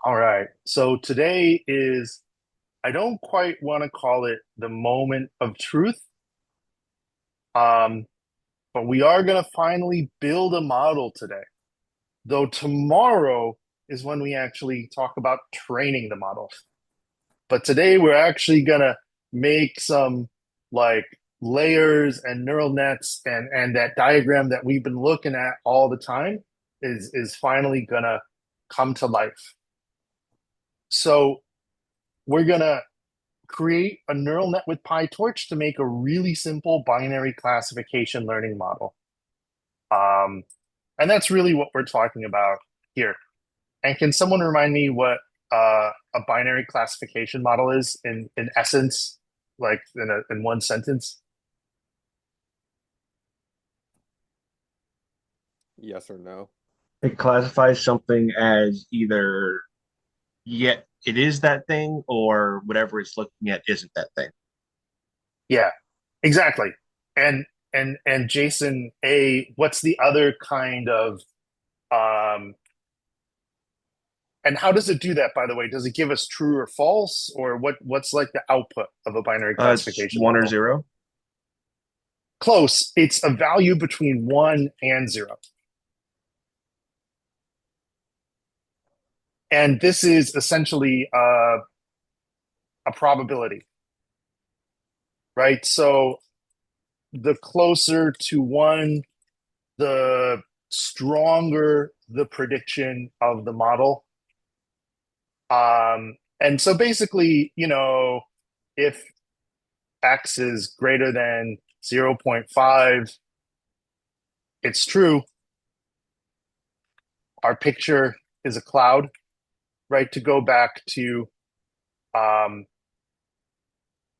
All right. So today is, I don't quite want to call it the moment of truth, um, but we are going to finally build a model today. Though tomorrow is when we actually talk about training the model. But today we're actually going to make some like layers and neural nets and that diagram that we've been looking at all the time is finally going to come to life. So we're going to create a neural net with PyTorch to make a really simple binary classification learning model. Um, and that's really what we're talking about here. And can someone remind me what a binary classification model is in essence, like in one sentence? Yes or no? It classifies something as either yet it is that thing or whatever it's looking at isn't that thing. Yeah, exactly. And and Jason, what's the other kind of um, and how does it do that, by the way? Does it give us true or false, or what's like the output of a binary It's classification one or model? zero. Close. It's a value between one and zero. And this is essentially a probability, right? So the closer to one, the stronger the prediction of the model. And so basically, if x is greater than 0.5, it's true. Our picture is a cloud, right? To go back to um,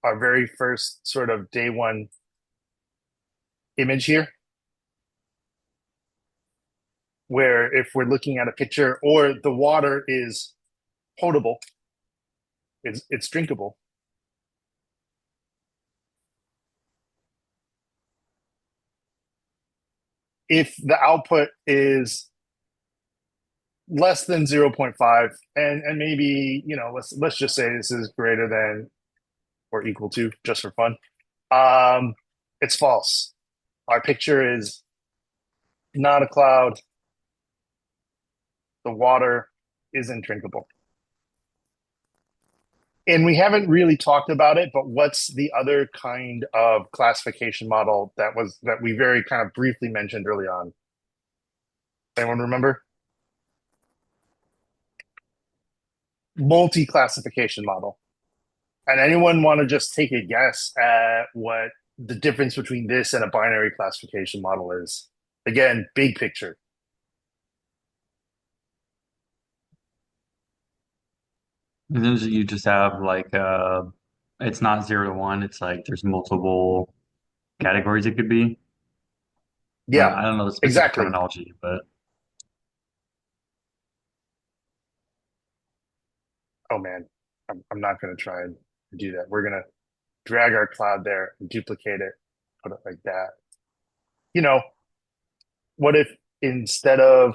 our very first sort of day one image here, where if we're looking at a picture or the water is potable, it's drinkable. If the output is less than 0.5 and maybe, let's just say this is greater than or equal to, just for fun, um, it's false. Our picture is not a cloud. The water isn't drinkable. And we haven't really talked about it, but what's the other kind of classification model that we very kind of briefly mentioned early on? Anyone remember? Multi-classification model. And anyone want to just take a guess at what the difference between this and a binary classification model is? Again, big picture. And then you just have like it's not 0 to 1, it's like there's multiple categories it could be. Yeah, I don't know the specific exactly. terminology, but Oh man, I'm not going to try and do that. We're going to drag our cloud there and duplicate it, put it like that. You know, what if instead of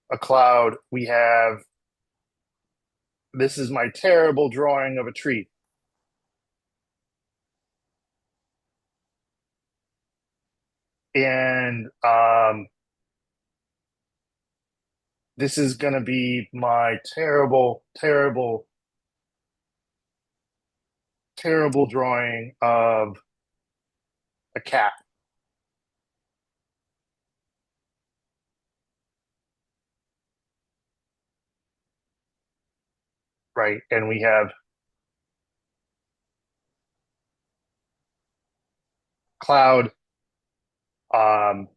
a cloud, we have this is my terrible drawing of a tree. And this is going to be my terrible, terrible, terrible drawing of a cat. Right? And we have cloud, um,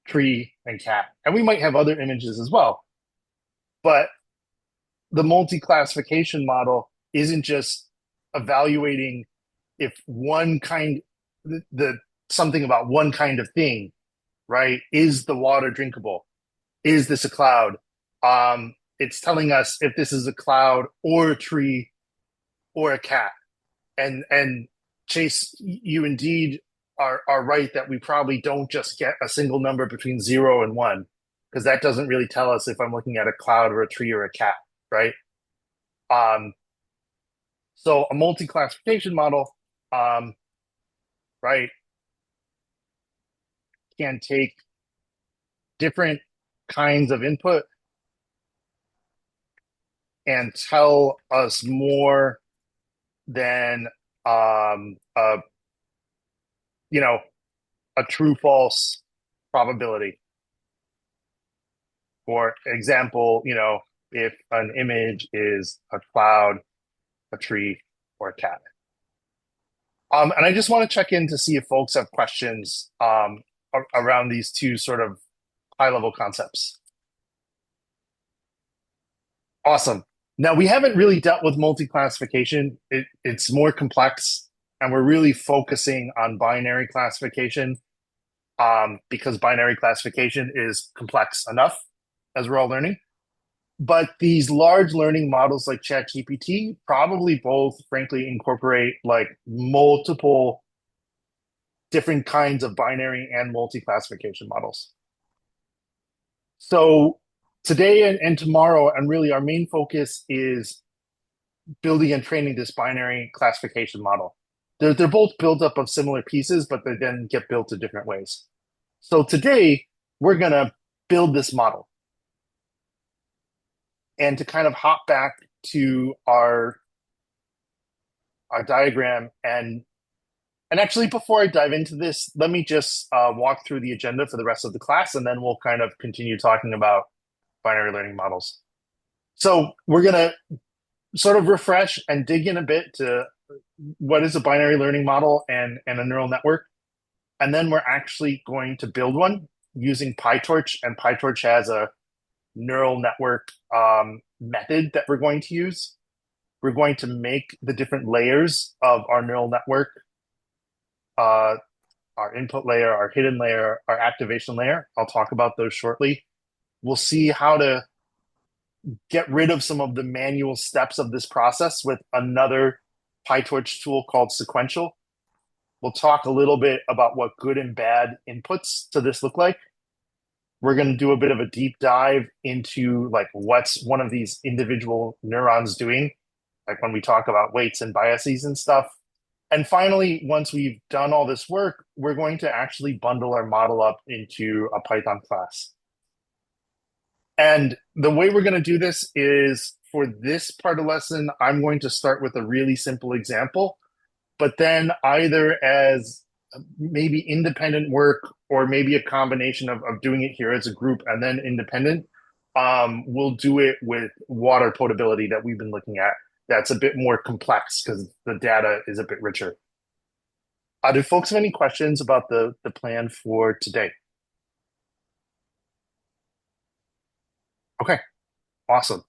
tree, and cat. And we might have other images as well. But the multi-classification model isn't just evaluating if one kind, the something about one kind of thing, right? Is the water drinkable? Is this a cloud? It's telling us if this is a cloud or a tree or a cat. And Chase, you indeed are right that we probably don't just get a single number between 0 and 1, because that doesn't really tell us if I'm looking at a cloud or a tree or a cat, right? Um, so a multi-classification model, um, right, can take different kinds of input and tell us more than a you know a true false probability. For example, if an image is a cloud, a tree, or a cat. And I just want to check in to see if folks have questions around these two sort of high level concepts. Awesome. Now, we haven't really dealt with multi-classification. It's more complex, and we're really focusing on binary classification because binary classification is complex enough, as we're all learning. But these large learning models like ChatGPT probably both, frankly, incorporate like multiple different kinds of binary and multi-classification models. So today and tomorrow, and really our main focus is building and training this binary classification model. They're both built up of similar pieces, but they then get built in different ways. So today, we're going to build this model. And to kind of hop back to our diagram, and actually before I dive into this, let me just walk through the agenda for the rest of the class, and then we'll kind of continue talking about binary learning models. So we're going to sort of refresh and dig in a bit to what is a binary learning model and a neural network. And then we're actually going to build one using PyTorch, and PyTorch has a neural network method that we're going to use. We're going to make the different layers of our neural network, our input layer, our hidden layer, our activation layer. I'll talk about those shortly. We'll see how to get rid of some of the manual steps of this process with another PyTorch tool called Sequential. We'll talk a little bit about what good and bad inputs to this look like. We're going to do a bit of a deep dive into like what's one of these individual neurons doing, like when we talk about weights and biases and stuff. And finally, once we've done all this work, we're going to actually bundle our model up into a Python class. And the way we're going to do this is, for this part of the lesson, I'm going to start with a really simple example, but then either as maybe independent work or maybe a combination of doing it here as a group and then independent, we'll do it with water potability that we've been looking at. That's a bit more complex because the data is a bit richer. Do folks have any questions about the plan for today? Okay, awesome.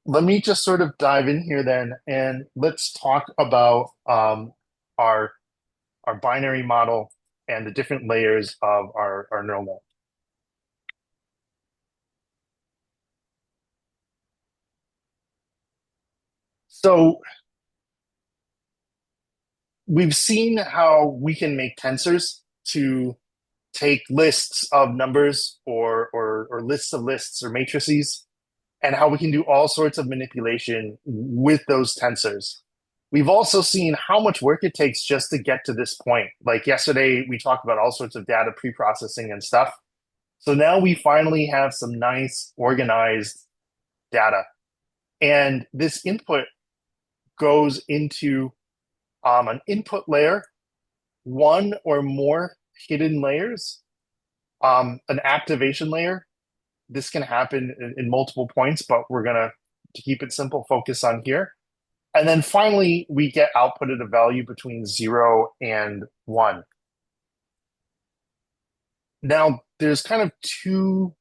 Let me just sort of dive in here then, and let's talk about our binary model and the different layers of our neural net. So we've seen how we can make tensors to take lists of numbers or lists of lists or matrices, and how we can do all sorts of manipulation with those tensors. We've also seen how much work it takes just to get to this point. Like yesterday, we talked about all sorts of data pre-processing and stuff. So now we finally have some nice organized data. And this input goes into an input layer, one or more hidden layers, an activation layer. This can happen in multiple points, but we're going to keep it simple, focus on here. And then finally, we get outputted a value between 0 and 1. Now, there's kind of two,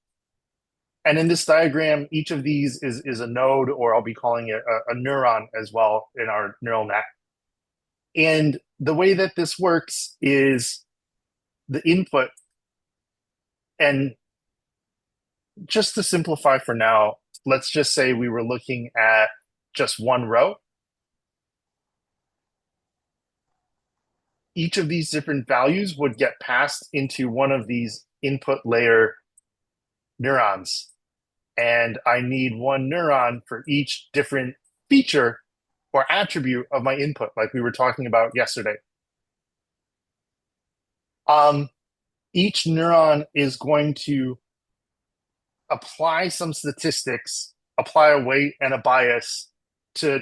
and in this diagram, each of these is a node, or I'll be calling it a neuron as well in our neural net. And the way that this works is the input, and just to simplify for now, let's just say we were looking at just one row. each of these different values would get passed into one of these input layer neurons. And I need one neuron for each different feature or attribute of my input, like we were talking about yesterday. Um, each neuron is going to apply some statistics, apply a weight and a bias to,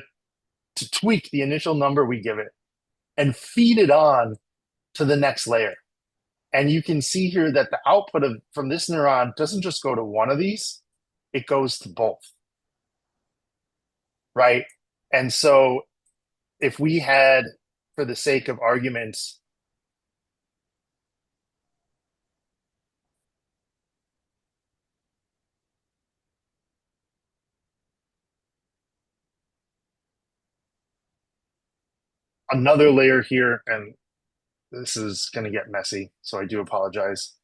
to tweak the initial number we give it and feed it on to the next layer. And you can see here that the output from this neuron doesn't just go to one of these, it goes to both, right? And so if we had, for the sake of arguments, another layer here, and this is going to get messy, so I do apologize.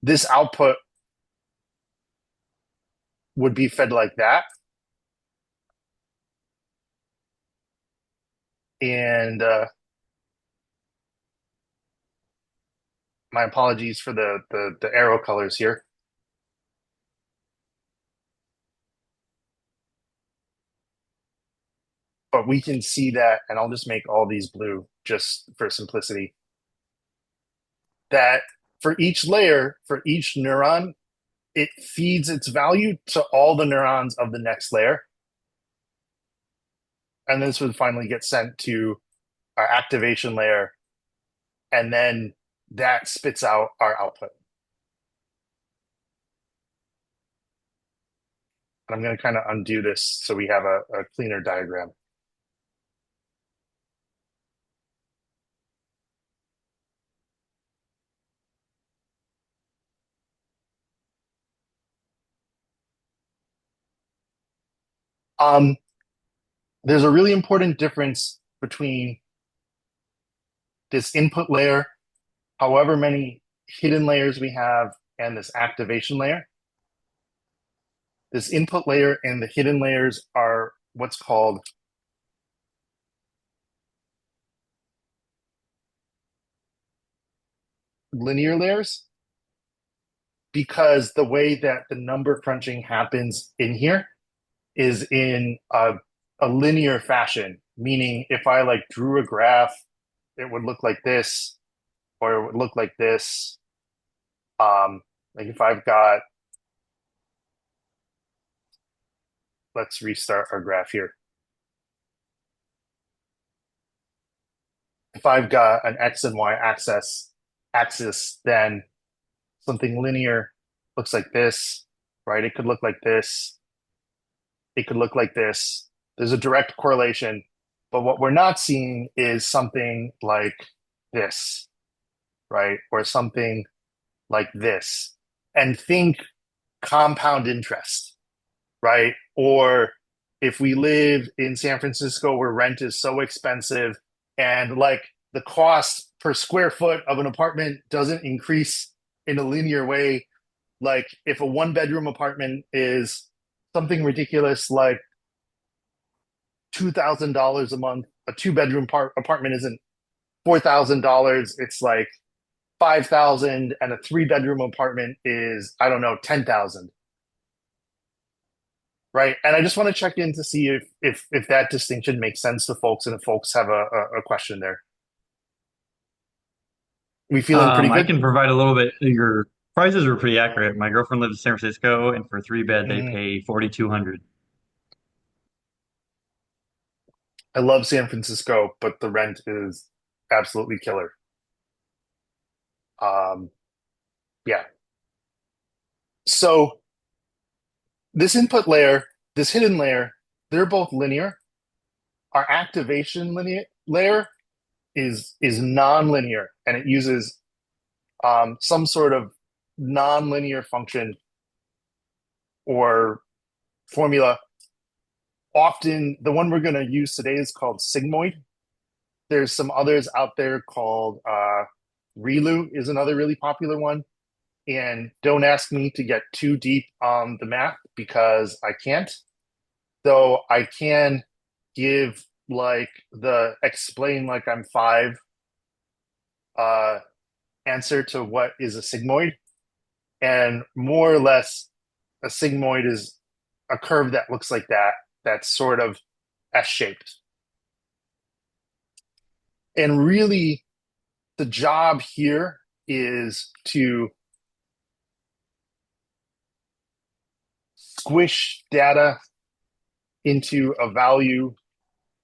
This output would be fed like that. And my apologies for the arrow colors here. But we can see that, and I'll just make all these blue just for simplicity, that for each layer, for each neuron, it feeds its value to all the neurons of the next layer. And this would finally get sent to our activation layer. And then that spits out our output. And I'm going to kind of undo this so we have a cleaner diagram. There's a really important difference between this input layer, however many hidden layers we have, and this activation layer. This input layer and the hidden layers are what's called linear layers, because the way that the number crunching happens in here is in a linear fashion, meaning if I like drew a graph, it would look like this, or it would look like this. Like if I've got, let's restart our graph here. If I've got an X and Y axis, then something linear looks like this, right? It could look like this. It could look like this. There's a direct correlation. But what we're not seeing is something like this, right? Or something like this. And think compound interest, right? Or if we live in San Francisco where rent is so expensive and like the cost per square foot of an apartment doesn't increase in a linear way, like if a one bedroom apartment is something ridiculous like $2,000 a month, a two bedroom apartment isn't $4,000. It's like 5,000, and a three bedroom apartment is, I don't know, 10,000. Right. And I just want to check in to see if that distinction makes sense to folks and if folks have a question there. We feeling pretty I good? can provide a little bit. Your prices are pretty accurate. My girlfriend lives in San Francisco, and for a three bed, they Mm. pay 4,200. I love San Francisco, but the rent is absolutely killer. Um, yeah. So this input layer, this hidden layer, they're both linear. Our activation layer is non-linear, and it uses some sort of non-linear function or formula. Often, the one we're going to use today is called sigmoid. There's some others out there called ReLU is another really popular one. And don't ask me to get too deep on the math because I can't. Though I can give like the explain like I'm five uh, answer to what is a sigmoid. And more or less, a sigmoid is a curve that looks like that, that's sort of S-shaped. And really, the job here is to squish data into a value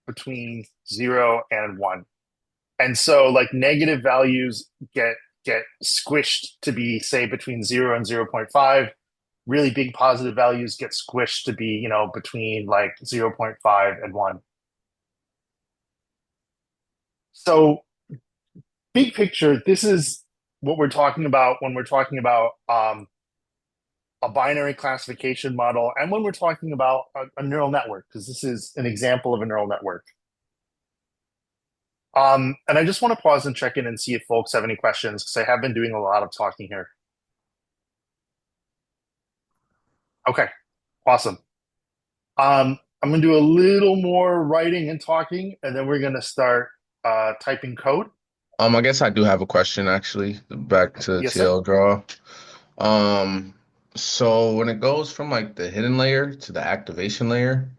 between 0 and 1. And so like negative values get squished to be, say, between 0 and 0.5. Really big positive values get squished to be, between like 0.5 and 1. So big picture, this is what we're talking about when we're talking about a binary classification model, and when we're talking about a neural network, because this is an example of a neural network. And I just want to pause and check in and see if folks have any questions, because I have been doing a lot of talking here. Okay, awesome. I'm going to do a little more writing and talking, and then we're going to start typing code. I guess I do have a question actually, back to Yes, sir. TL draw. Um, so when it goes from like the hidden layer to the activation layer,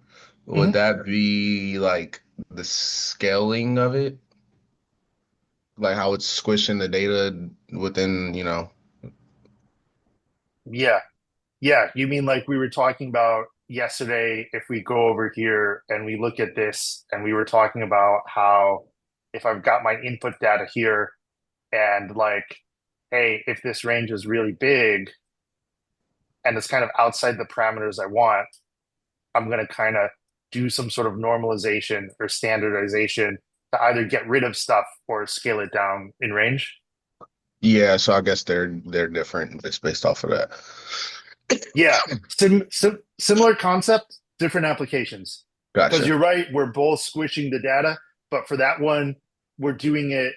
would Mhm. that be like the scaling of it? Like how it's squishing the data within, Yeah. Yeah. You mean like we were talking about yesterday, if we go over here and we look at this, and we were talking about how if I've got my input data here and like, hey, if this range is really big and it's kind of outside the parameters I want, I'm going to kind of do some sort of normalization or standardization to either get rid of stuff or scale it down in range. yeah, so I guess they're different. It's based off of that. Yeah, similar concept, different applications. Because Gotcha. you're right, we're both squishing the data, but for that one, we're doing it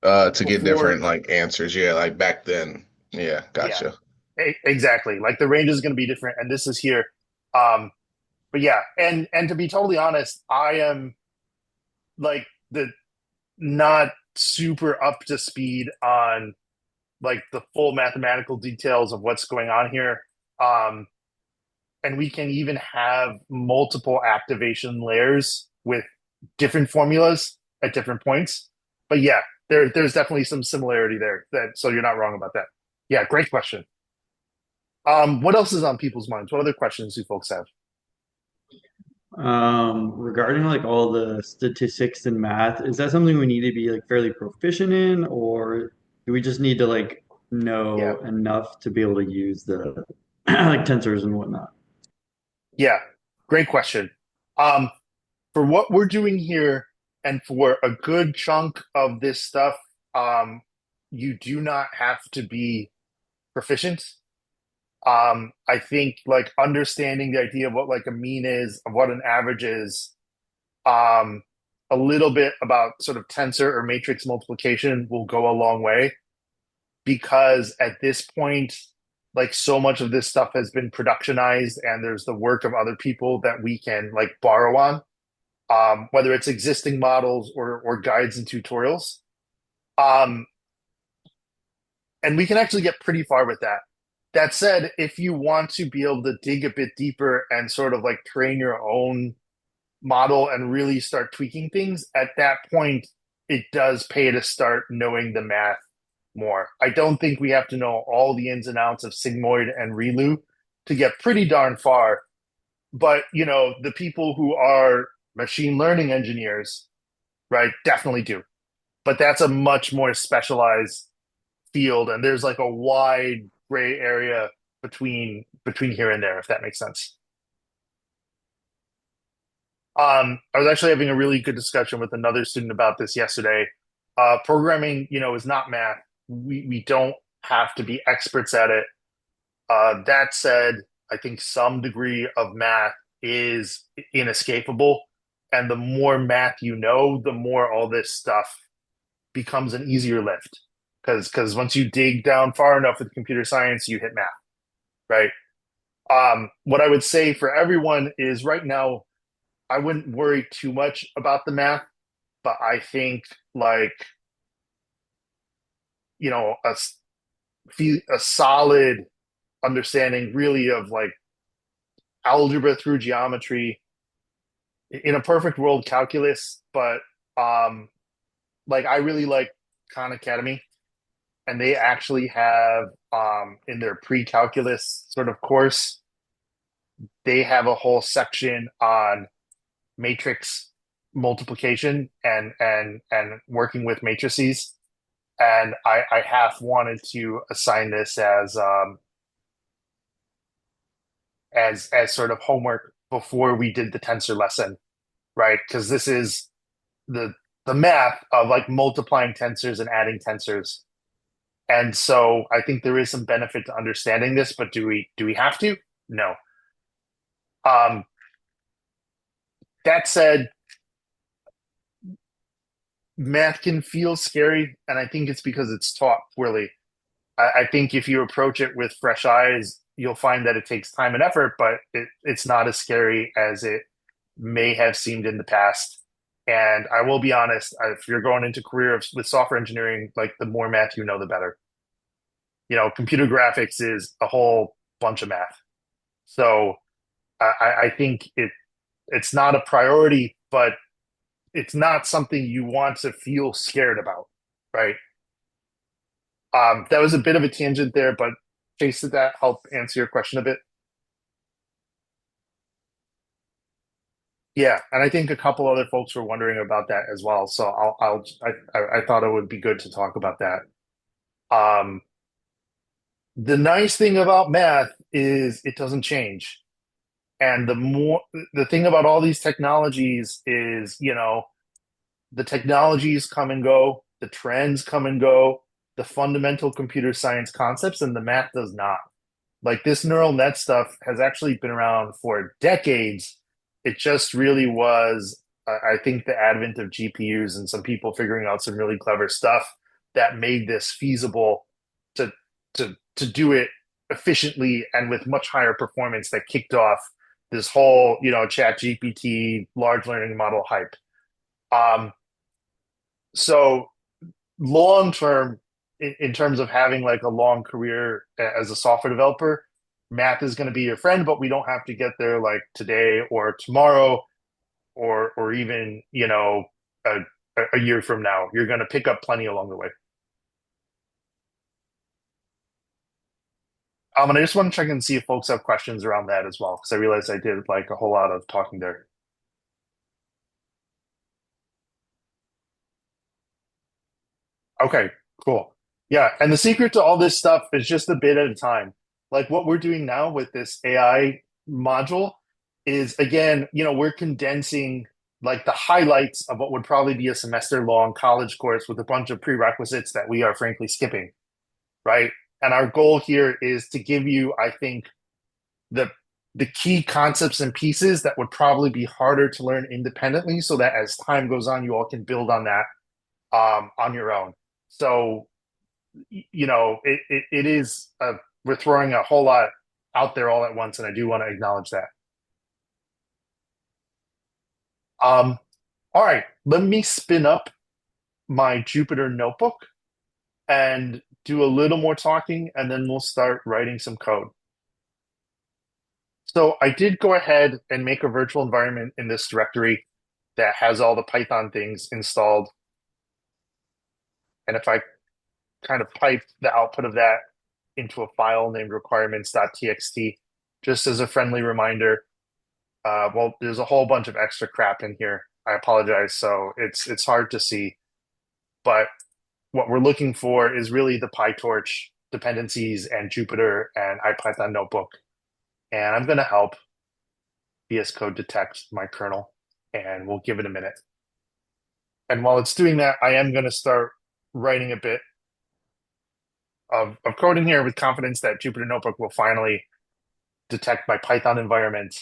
To get before. different like answers. Yeah, like back then. Yeah, Yeah, gotcha. exactly. Like the range is going to be different, and this is here. But yeah, and to be totally honest, I am like the not super up to speed on like the full mathematical details of what's going on here. Um, and we can even have multiple activation layers with different formulas at different points. But yeah, there's definitely some similarity there. So you're not wrong about that. Yeah, great question. What else is on people's minds? What other questions do folks have? Regarding like all the statistics and math, is that something we need to be like fairly proficient in, or do we just need to like Yeah, know enough to be able to use the like tensors and whatnot? yeah, great question. Um, for what we're doing here, and for a good chunk of this stuff, you do not have to be proficient. I think like understanding the idea of what like a mean is, of what an average is, um, a little bit about sort of tensor or matrix multiplication will go a long way, because at this point, like so much of this stuff has been productionized, and there's the work of other people that we can like borrow on, whether it's existing models or guides and tutorials. Um, and we can actually get pretty far with that. That said, if you want to be able to dig a bit deeper and sort of like train your own model and really start tweaking things, at that point, it does pay to start knowing the math more. I don't think we have to know all the ins and outs of sigmoid and ReLU to get pretty darn far. But, the people who are machine learning engineers, right, definitely do. But that's a much more specialized field, and there's like a wide gray area between here and there, if that makes sense. I was actually having a really good discussion with another student about this yesterday. Programming, is not math. We don't have to be experts at it. That said, I think some degree of math is inescapable, and the more math you know, the more all this stuff becomes an easier lift. Because once you dig down far enough with computer science, you hit math, right? What I would say for everyone is right now, I wouldn't worry too much about the math, but I think like, a solid understanding really of like algebra through geometry, in a perfect world calculus, but um like I really like Khan Academy, and they actually have in their pre-calculus sort of course, they have a whole section on matrix multiplication and working with matrices. And I half wanted to assign this as sort of homework before we did the tensor lesson, right? Because this is the the math of like multiplying tensors and adding tensors. And so I think there is some benefit to understanding this, but do we have to? No. Um, that said, math can feel scary, and I think it's because it's taught poorly. I think if you approach it with fresh eyes, you'll find that it takes time and effort, but it's not as scary as it may have seemed in the past. And I will be honest, if you're going into with software engineering, like the more math you know, the better. Computer graphics is a whole bunch of math. So I think it's not a priority, but it's not something you want to feel scared about, right? That was a bit of a tangent there, but Chase, did that help answer your question a bit? Yeah, and I think a couple other folks were wondering about that as well. So I thought it would be good to talk about that. Um, the nice thing about math is it doesn't change. And the thing about all these technologies is, the technologies come and go, the trends come and go, the fundamental computer science concepts, and the math does not. Like this neural net stuff has actually been around for decades. It just really was, I think, the advent of GPUs and some people figuring out some really clever stuff that made this feasible to to do it efficiently and with much higher performance that kicked off this whole, chat GPT large learning model hype. Um, so long term, in terms of having like a long career as a software developer, math is going to be your friend, but we don't have to get there like today or tomorrow or even, a, a year from now. You're going to pick up plenty along the way. And I just want to check and see if folks have questions around that as well, because I realized I did like a whole lot of talking there. Okay, cool. Yeah, and the secret to all this stuff is just a bit at a time. Like what we're doing now with this AI module is, again, we're condensing like the highlights of what would probably be a semester long college course with a bunch of prerequisites that we are frankly skipping, right? And our goal here is to give you, I think, the the key concepts and pieces that would probably be harder to learn independently, so that as time goes on, you all can build on that on your own. So it is we're throwing a whole lot out there all at once, and I do want to acknowledge that. Um, all right, let me spin up my Jupyter notebook and do a little more talking, and then we'll start writing some code. So I did go ahead and make a virtual environment in this directory that has all the Python things installed. And if I kind of pipe the output of that into a file named requirements.txt, just as a friendly reminder. Well, there's a whole bunch of extra crap in here. I apologize. So it's hard to see, but what we're looking for is really the PyTorch dependencies and Jupyter and IPython notebook. And I'm going to help VS Code detect my kernel, and we'll give it a minute. And while it's doing that, I am going to start writing a bit of code in here with confidence that Jupyter Notebook will finally detect my Python environment.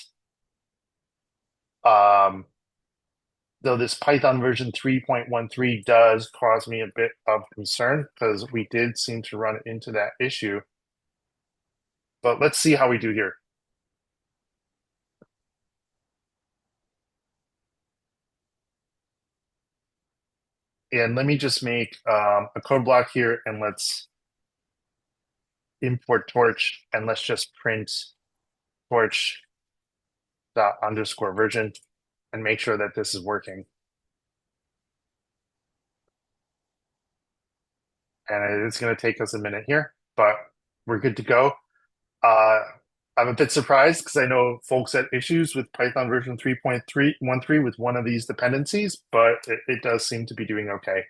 Though this Python version 3.13 does cause me a bit of concern because we did seem to run into that issue. But let's see how we do here. And let me just make a code block here, and let's import torch, and let's just print torch dot underscore version and make sure that this is working. And it's going to take us a minute here, but we're good to go. I'm a bit surprised because I know folks had issues with Python version 3.313 with one of these dependencies, but it does seem to be doing okay.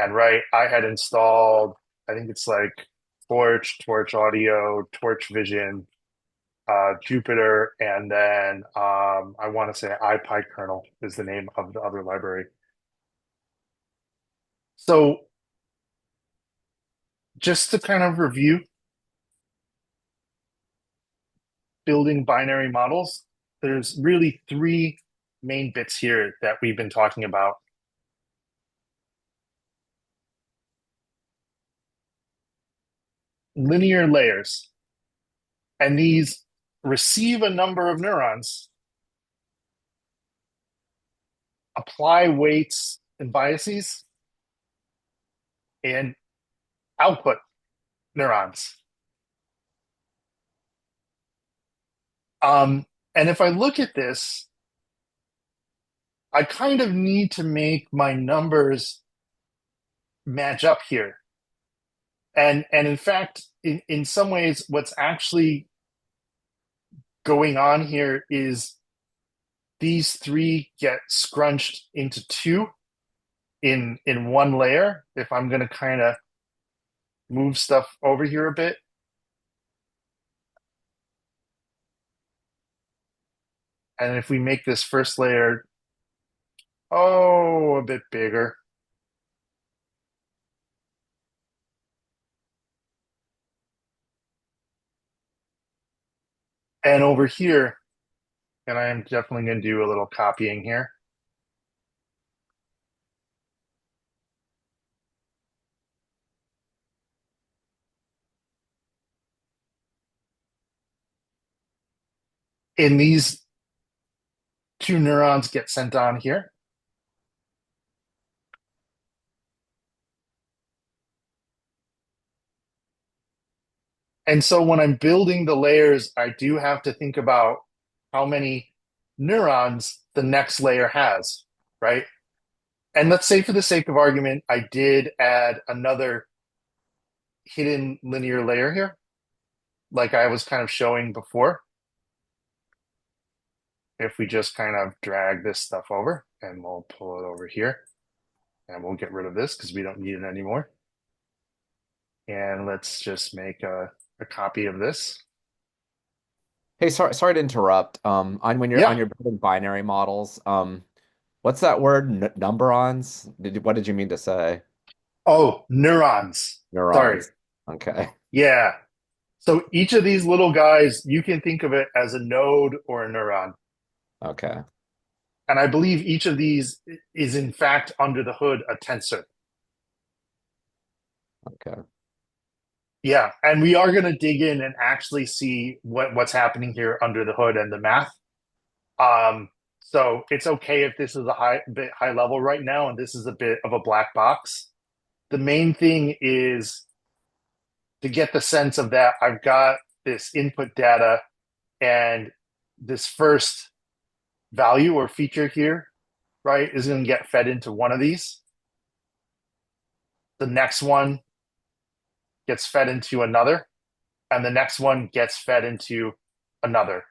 And right, I had installed, I think it's like Torch, Torch Audio, Torch Vision, Jupyter, and then I want to say IPyKernel is the name of the other library. So just to kind of review, building binary models, there's really three main bits here that we've been talking about. Linear layers. And these receive a number of neurons, apply weights and biases, and output neurons. And if I look at this, I kind of need to make my numbers match up here. And in fact, in some ways, what's actually going on here is these three get scrunched into two in one layer. If I'm going to kind of move stuff over here a bit. And if we make this first layer, a bit bigger. And over here, and I am definitely going to do a little copying here. And these two neurons get sent on here. And so when I'm building the layers, I do have to think about how many neurons the next layer has, right? And let's say for the sake of argument, I did add another hidden linear layer here, like I was kind of showing before. If we just kind of drag this stuff over and we'll pull it over here and we'll get rid of this because we don't need it anymore. And let's just make a copy of this. Hey, sorry to interrupt. On when you're Yeah. building binary models, what's that word? Numberons? What did you mean to say? Oh, neurons. Sorry. Neurons. Okay. Yeah. So each of these little guys, you can think of it as a node or a neuron. Okay. And I believe each of these is in fact under the hood a tensor. Okay. Yeah, and we are going to dig in and actually see what's happening here under the hood and the math. So it's okay if this is a bit high level right now, and this is a bit of a black box. The main thing is to get the sense of that I've got this input data, and this first value or feature here, right, is going to get fed into one of these. The next one gets fed into another, and the next one gets fed into another,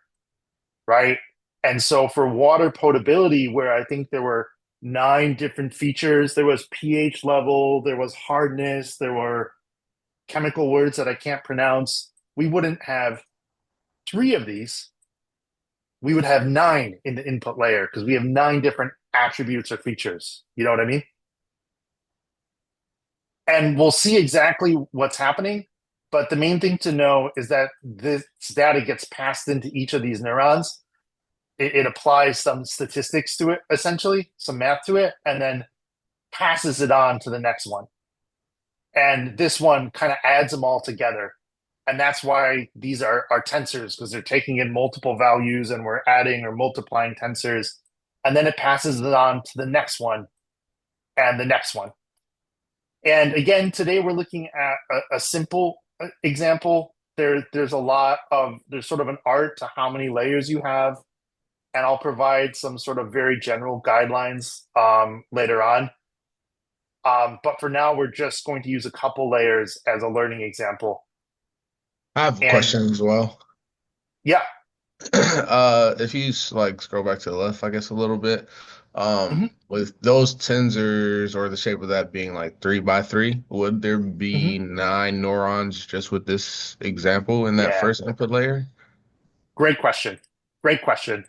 right? And so for water potability, where I think there were 9 different features, there was pH level, there was hardness, there were chemical words that I can't pronounce. We wouldn't have 3 of these. We would have 9 in the input layer because we have 9 different attributes or features. You know what I mean? And we'll see exactly what's happening. But the main thing to know is that this data gets passed into each of these neurons. It applies some statistics to it, essentially, some math to it, and then passes it on to the next one. And this one kind of adds them all together. And that's why these are tensors, because they're taking in multiple values and we're adding or multiplying tensors. And then it passes it on to the next one. and the next one. And again, today we're looking at a simple example. There's sort of an art to how many layers you have, and I'll provide some sort of very general guidelines later on. But for now, we're just going to use a couple layers as a learning example. I have a And question as well. yeah, If you like scroll back to the left, I guess a little bit, mhm, with those tensors or the shape of that being like 3 by 3, would there mhm, be 9 neurons just with this example in that yeah, first input layer? great question. Great question.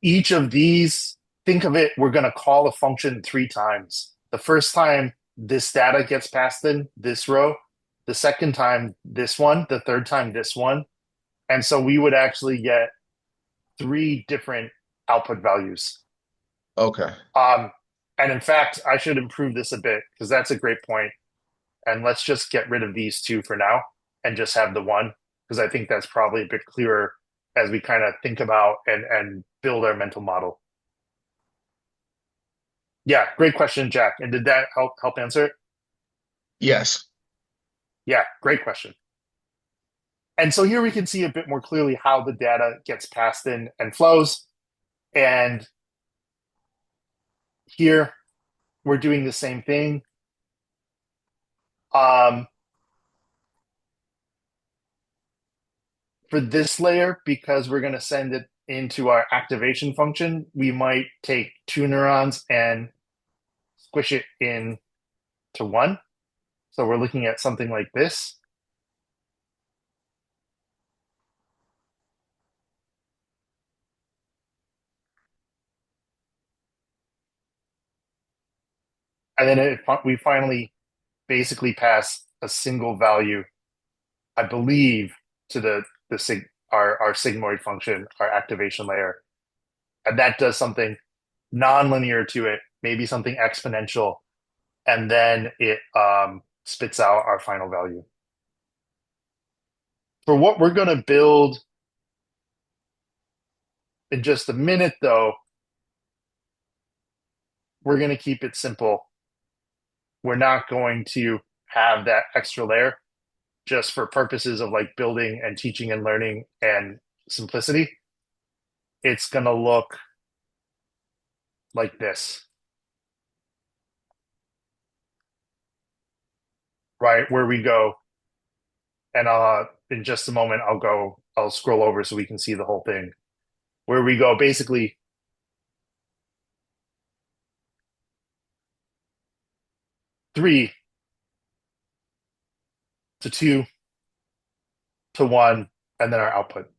Each of these, think of it, we're going to call a function 3 times. The first time this data gets passed in this row, the second time this one, the third time this one. And so we would actually get 3 different output values. Okay. Um, and in fact, I should improve this a bit because that's a great point. And let's just get rid of these 2 for now and just have the 1, because I think that's probably a bit clearer as we kind of think about and build our mental model. Yeah, great question, Jack. And did that help answer it? Yes. Yeah, great question. And so here we can see a bit more clearly how the data gets passed in and flows. And here we're doing the same thing. For this layer, because we're going to send it into our activation function, we might take 2 neurons and squish it in to 1. So we're looking at something like this. And then we finally basically pass a single value, I believe, to our sigmoid function, our activation layer. And that does something nonlinear to it, maybe something exponential, and then it spits out our final value. For what we're going to build in just a minute, though, we're going to keep it simple. We're not going to have that extra layer just for purposes of like building and teaching and learning and simplicity. It's going to look like this, right? Where we go, and in just a moment, I'll scroll over so we can see the whole thing. Where we go, basically, three to two to one, and then our output.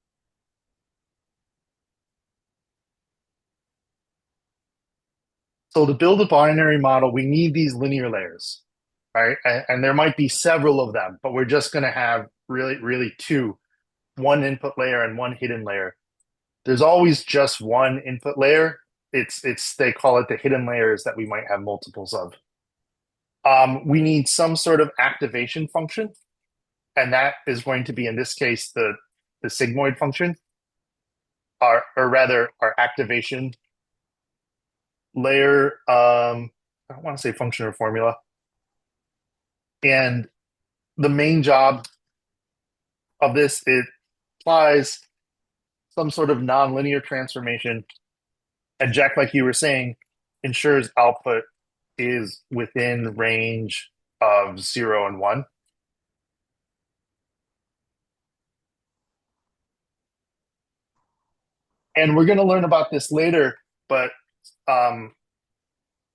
So to build a binary model, we need these linear layers, right? And there might be several of them, but we're just going to have really 2, 1 input layer and 1 hidden layer. There's always just 1 input layer. They call it the hidden layers that we might have multiples of. We need some sort of activation function, and that is going to be, in this case, the sigmoid function, or rather our activation layer. I don't want to say function or formula. And the main job of this, it applies some sort of nonlinear transformation. And Jack, like you were saying, ensures output is within range of 0 and 1. And we're going to learn about this later, but we're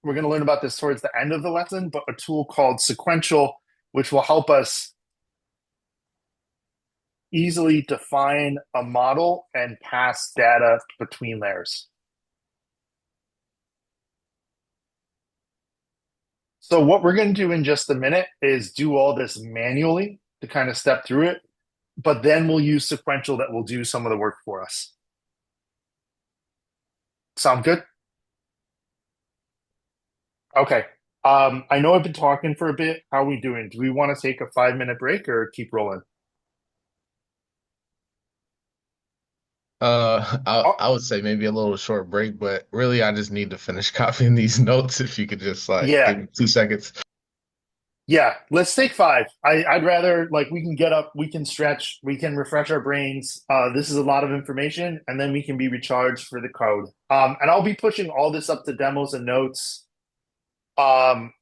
going to learn about this towards the end of the lesson, but a tool called sequential, which will help us easily define a model and pass data between layers. So what we're going to do in just a minute is do all this manually to kind of step through it, but then we'll use sequential that will do some of the work for us. Sound good? Okay. I know I've been talking for a bit. How are we doing? Do we want to take a 5-minute break or keep rolling? I would say maybe a little short break, but really I just need to finish copying these notes. If you could just like Yeah, give me 2 seconds. yeah. Let's take five. I'd rather like we can get up, we can stretch, we can refresh our brains. This is a lot of information, and then we can be recharged for the code. And I'll be pushing all this up to demos and notes. Um,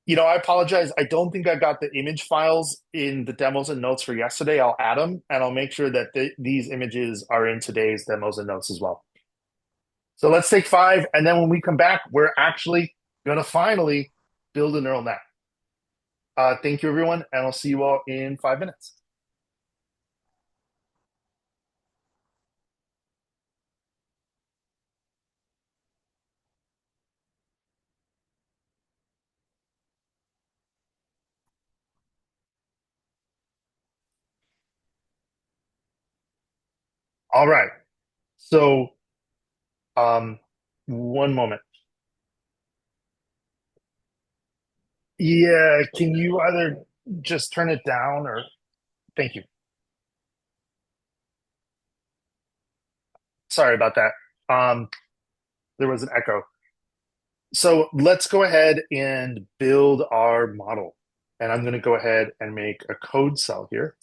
I apologize. I don't think I got the image files in the demos and notes for yesterday. I'll add them, and I'll make sure that these images are in today's demos and notes as well. So let's take five, and then when we come back, we're actually going to finally build a neural net. Thank you, everyone, and I'll see you all in 5 minutes. All right. So, um, one moment. Yeah, can you either just turn it down or thank you. Sorry about that. Um, there was an echo. So let's go ahead and build our model. And I'm going to go ahead and make a code cell here.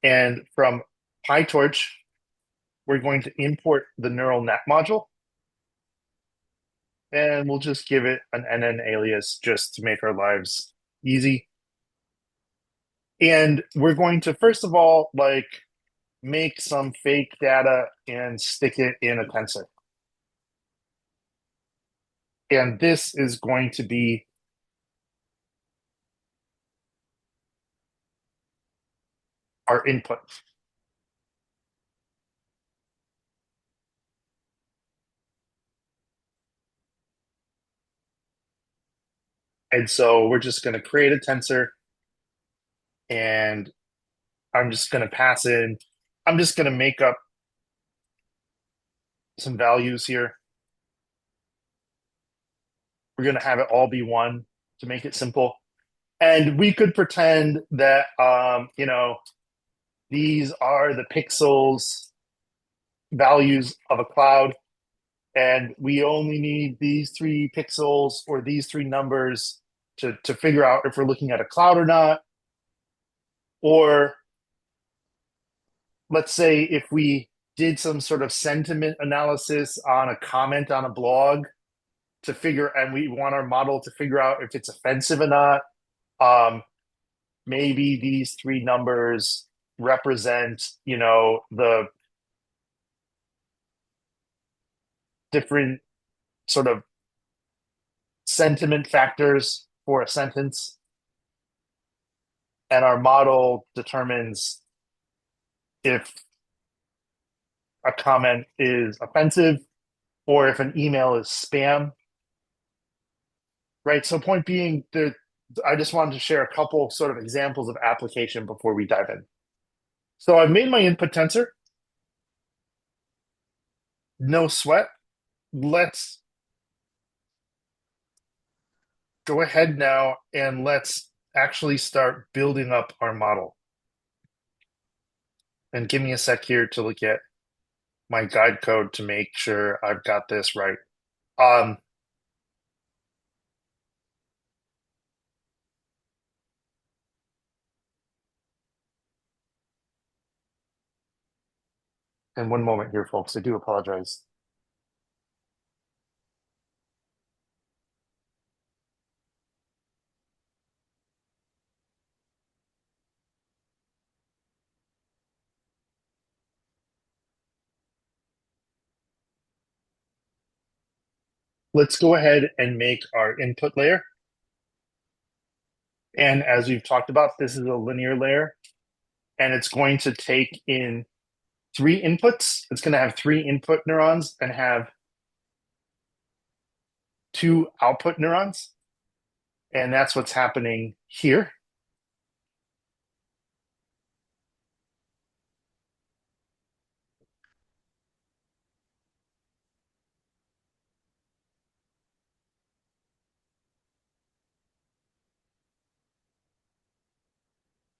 And from PyTorch, we're going to import the neural net module. And we'll just give it an NN alias just to make our lives easy. And we're going to, first of all, like make some fake data and stick it in a tensor. And this is going to be our input. And so we're just going to create a tensor and I'm just going to pass in, I'm just going to make up some values here. We're going to have it all be one to make it simple. And we could pretend that, these are the pixels values of a cloud. And we only need these 3 pixels or these 3 numbers to figure out if we're looking at a cloud or not. Or let's say if we did some sort of sentiment analysis on a comment on a blog and we want our model to figure out if it's offensive or not. Maybe these 3 numbers represent, the different sort of sentiment factors for a sentence. And our model determines if a comment is offensive or if an email is spam. Right. So point being, I just wanted to share a couple sort of examples of application before we dive in. So I've made my input tensor. No sweat. Let's go ahead now and let's actually start building up our model. And give me a sec here to look at my guide code to make sure I've got this right. And one moment here, folks. I do apologize. Let's go ahead and make our input layer. And as we've talked about, this is a linear layer. And it's going to take in 3 inputs. It's going to have 3 input neurons and have 2 output neurons. And that's what's happening here.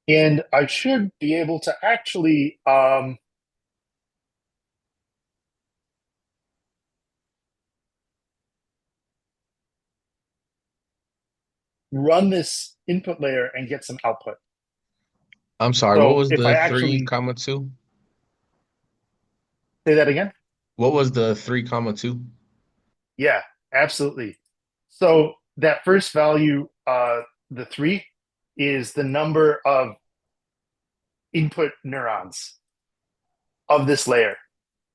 And I should be able to actually run this input layer and get some output. I'm sorry, what So was if I the three actually comma two? say that again, What was the 3 comma 2? yeah, absolutely. So that first value, the 3, is the number of input neurons of this layer.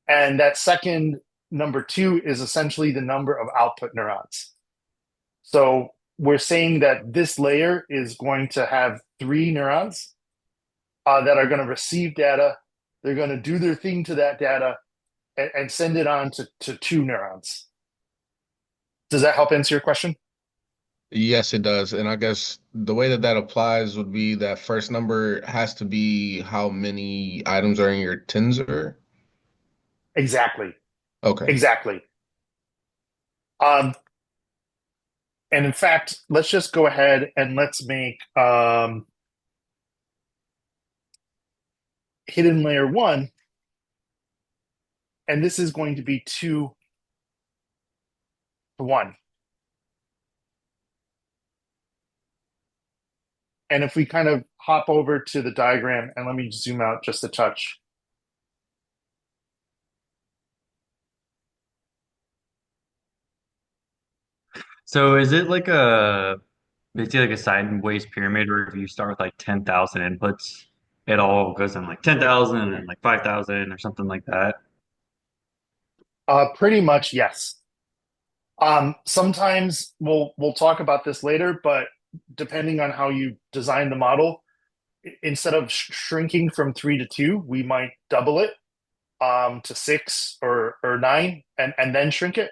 And that second number 2 is essentially the number of output neurons. So we're saying that this layer is going to have 3 neurons that are going to receive data. They're going to do their thing to that data and send it on to 2 neurons. Does that help answer your question? Yes, it does. And I guess the way that that applies would be that first number has to be how many items are in your tensor. Exactly. Okay. Exactly. Um, and in fact, let's just go ahead and let's make hidden layer 1. And this is going to be 2 to 1. And if we kind of hop over to the diagram, and let me zoom out just a touch. So is it like a basically like a sideways pyramid where if you start with like 10,000 inputs, it all goes in like 10,000 and like 5,000 or something like that? Pretty much, yes. Sometimes we'll talk about this later, but depending on how you design the model, instead of shrinking from 3 to 2, we might double it to 6 or 9 and then shrink it.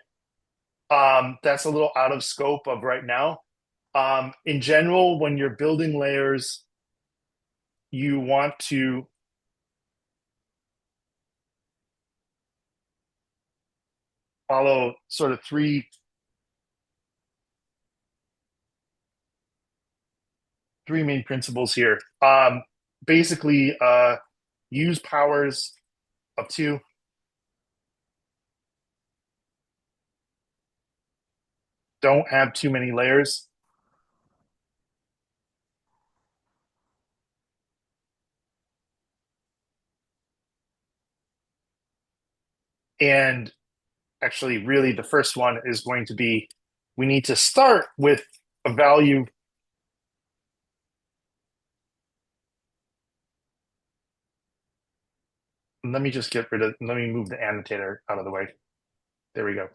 That's a little out of scope of right now. In general, when you're building layers, you want to follow sort of three main principles here. Basically, use powers of 2. Don't have too many layers. And actually, really, the first one is going to be, we need to start with a value. Let me just let me move the annotator out of the way. There we go.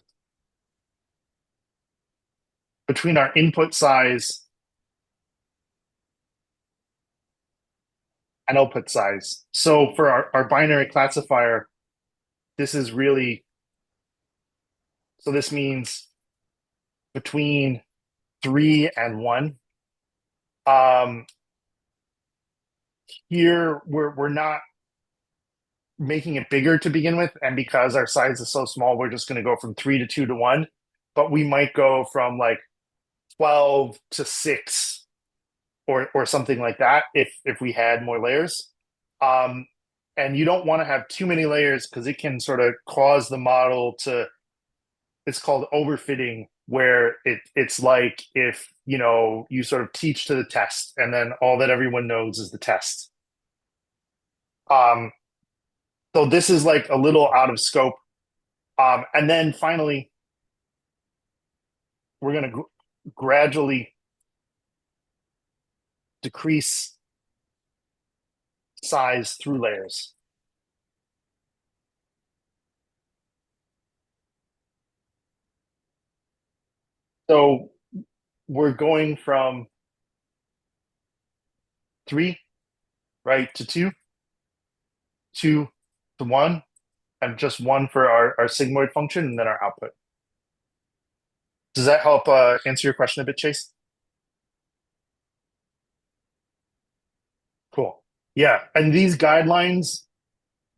Between our input size and output size. So for our binary classifier, this is really, so this means between 3 and 1. Here, we're not making it bigger to begin with, and because our size is so small, we're just going to go from 3 to 2 to 1, but we might go from like 12 to 6 or something like that if we had more layers. And you don't want to have too many layers because it can sort of cause the model to, it's called overfitting, where it's like if you sort of teach to the test and then all that everyone knows is the test. So this is like a little out of scope. And then finally, we're going to gradually decrease size through layers. So we're going from 3, right, to 2, 2 to 1, and just 1 for our sigmoid function, and then our output. Does that help answer your question a bit, Chase? Cool. Yeah, and these guidelines,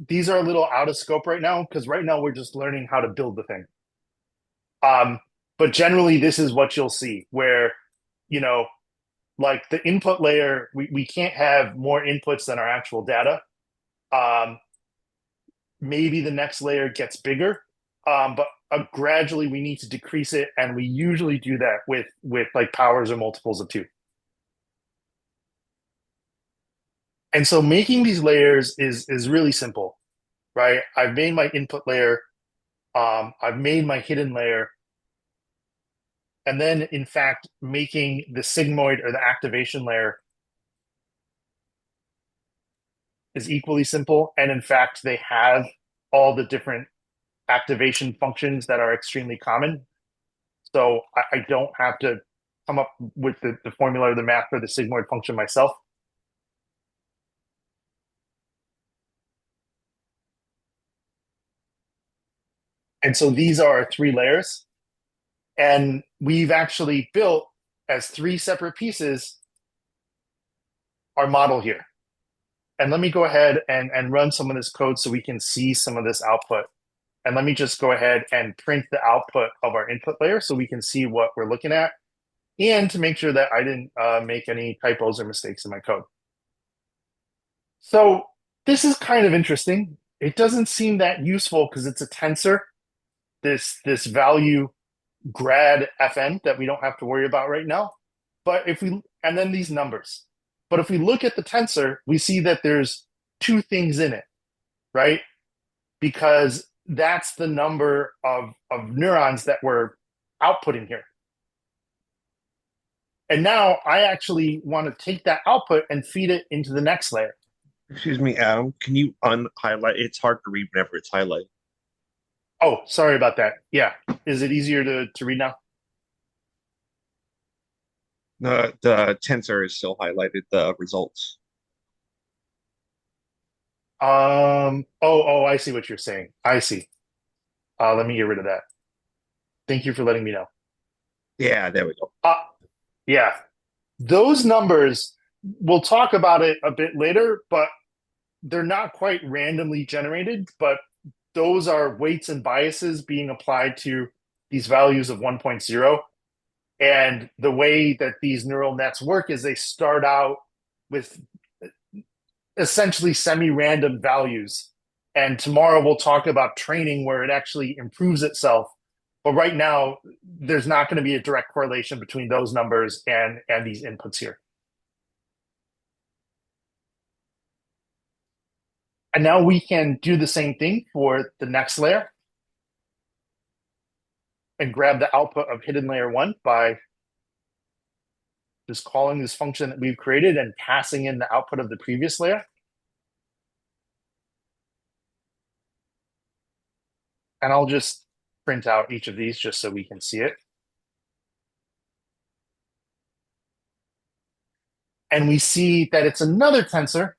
these are a little out of scope right now because right now we're just learning how to build the thing. But generally, this is what you'll see where, like the input layer, we can't have more inputs than our actual data. Maybe the next layer gets bigger, but gradually we need to decrease it, and we usually do that with like powers or multiples of 2. And so making these layers is really simple, right? I've made my input layer, I've made my hidden layer, and then in fact making the sigmoid or the activation layer is equally simple. And in fact, they have all the different activation functions that are extremely common. So I don't have to come up with the formula or the math for the sigmoid function myself. And so these are our 3 layers. And we've actually built as 3 separate pieces our model here. And let me go ahead and run some of this code so we can see some of this output. And let me just go ahead and print the output of our input layer so we can see what we're looking at, and to make sure that I didn't make any typos or mistakes in my code. So this is kind of interesting. It doesn't seem that useful because it's a tensor, this value grad fn that we don't have to worry about right now. But and then these numbers. But if we look at the tensor, we see that there's 2 things in it, right? Because that's the number of neurons that we're outputting here. And now I actually want to take that output and feed it into the next layer. Excuse me, Adam. Can you unhighlight? It's hard to read whenever it's highlighted. Oh, sorry about that. Yeah. Is it easier to read now? The tensor is still highlighted, the results. I see what you're saying. I see. Let me get rid of that. Thank you for letting me know. Yeah, there we go. Yeah. Those numbers, we'll talk about it a bit later, but they're not quite randomly generated, but those are weights and biases being applied to these values of 1.0. And the way that these neural nets work is they start out with essentially semi-random values. And tomorrow we'll talk about training where it actually improves itself. But right now, there's not going to be a direct correlation between those numbers and these inputs here. And now we can do the same thing for the next layer and grab the output of hidden layer 1 by just calling this function that we've created and passing in the output of the previous layer. And I'll just print out each of these just so we can see it. And we see that it's another tensor,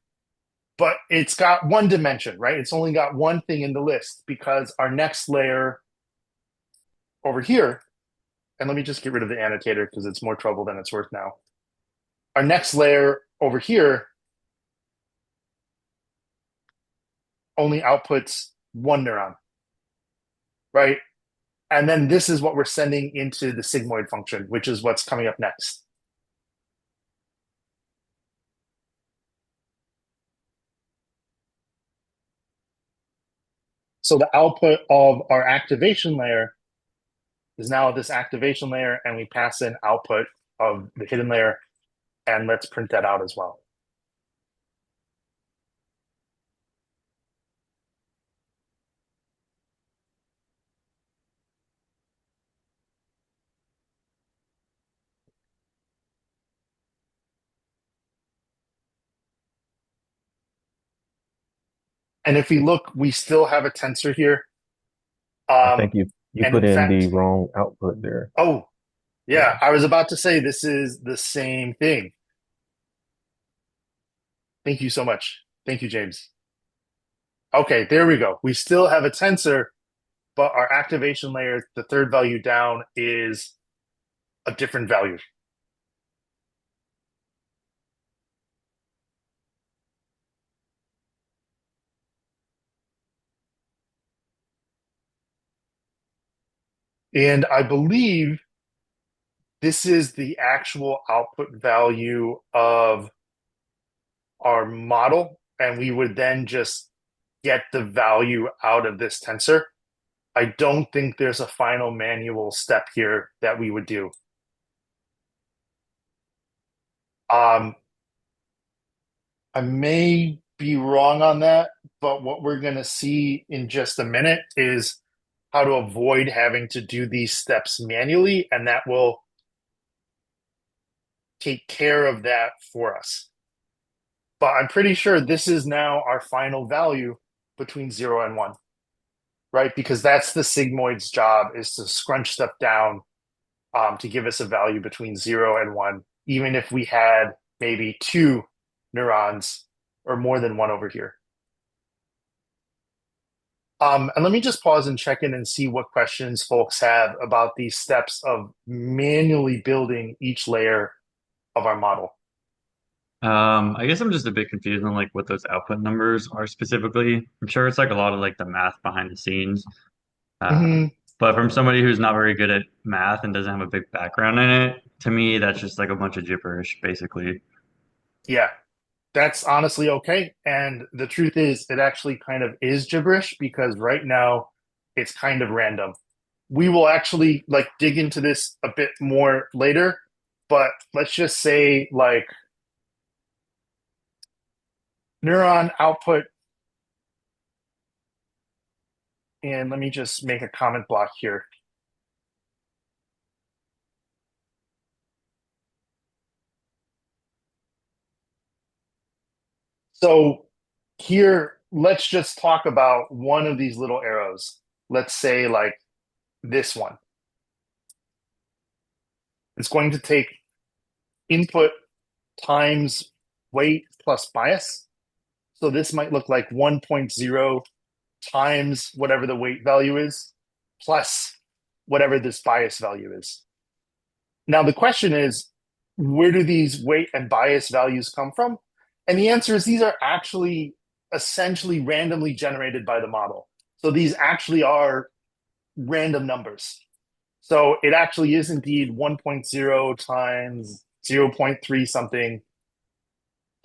but it's got 1 dimension, right? It's only got 1 thing in the list because our next layer over here, and let me just get rid of the annotator because it's more trouble than it's worth now. Our next layer over here only outputs 1 neuron, right? And then this is what we're sending into the sigmoid function, which is what's coming up next. So the output of our activation layer is now this activation layer, and we pass in output of the hidden layer, and let's print that out as well. And if we look, we still have a tensor here. I think you And put in in the fact, wrong output there. oh, yeah, Yeah. I was about to say this is the same thing. Thank you so much. Thank you, James. Okay, there we go. We still have a tensor, but our activation layer, the 3rd value down, is a different value. And I believe this is the actual output value of our model, and we would then just get the value out of this tensor. I don't think there's a final manual step here that we would do. I may be wrong on that, but what we're going to see in just a minute is how to avoid having to do these steps manually, and that will take care of that for us. But I'm pretty sure this is now our final value between 0 and 1, right? Because that's the sigmoid's job, is to scrunch stuff down to give us a value between 0 and 1, even if we had maybe 2 neurons or more than 1 over here. And let me just pause and check in and see what questions folks have about these steps of manually building each layer of our model. I guess I'm just a bit confused on like what those output numbers are specifically. I'm sure it's like a lot of like the math behind the scenes. Uh, Mhm. but from somebody who's not very good at math and doesn't have a big background in it, to me that's just like a bunch of gibberish, basically. Yeah, that's honestly okay. And the truth is, it actually kind of is gibberish because right now it's kind of random. We will actually like dig into this a bit more later, but let's just say like neuron output, and let me just make a comment block here. So here, let's just talk about one of these little arrows. Let's say like this one. It's going to take input times weight plus bias. So this might look like 1.0 times whatever the weight value is, plus whatever this bias value is. Now, the question is, where do these weight and bias values come from? And the answer is these are actually essentially randomly generated by the model. So these actually are random numbers. So it actually is indeed 1.0 times 0.3 something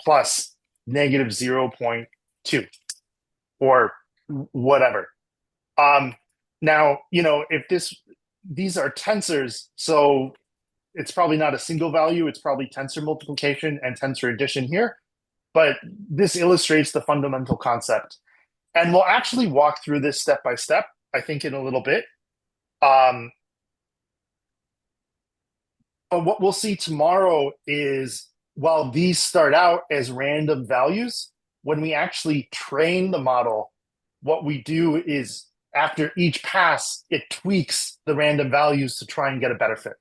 plus negative 0.2 or whatever. Now, if these are tensors, so it's probably not a single value, it's probably tensor multiplication and tensor addition here. But this illustrates the fundamental concept. And we'll actually walk through this step by step, I think, in a little bit. But what we'll see tomorrow is while these start out as random values, when we actually train the model, what we do is after each pass, it tweaks the random values to try and get a better fit.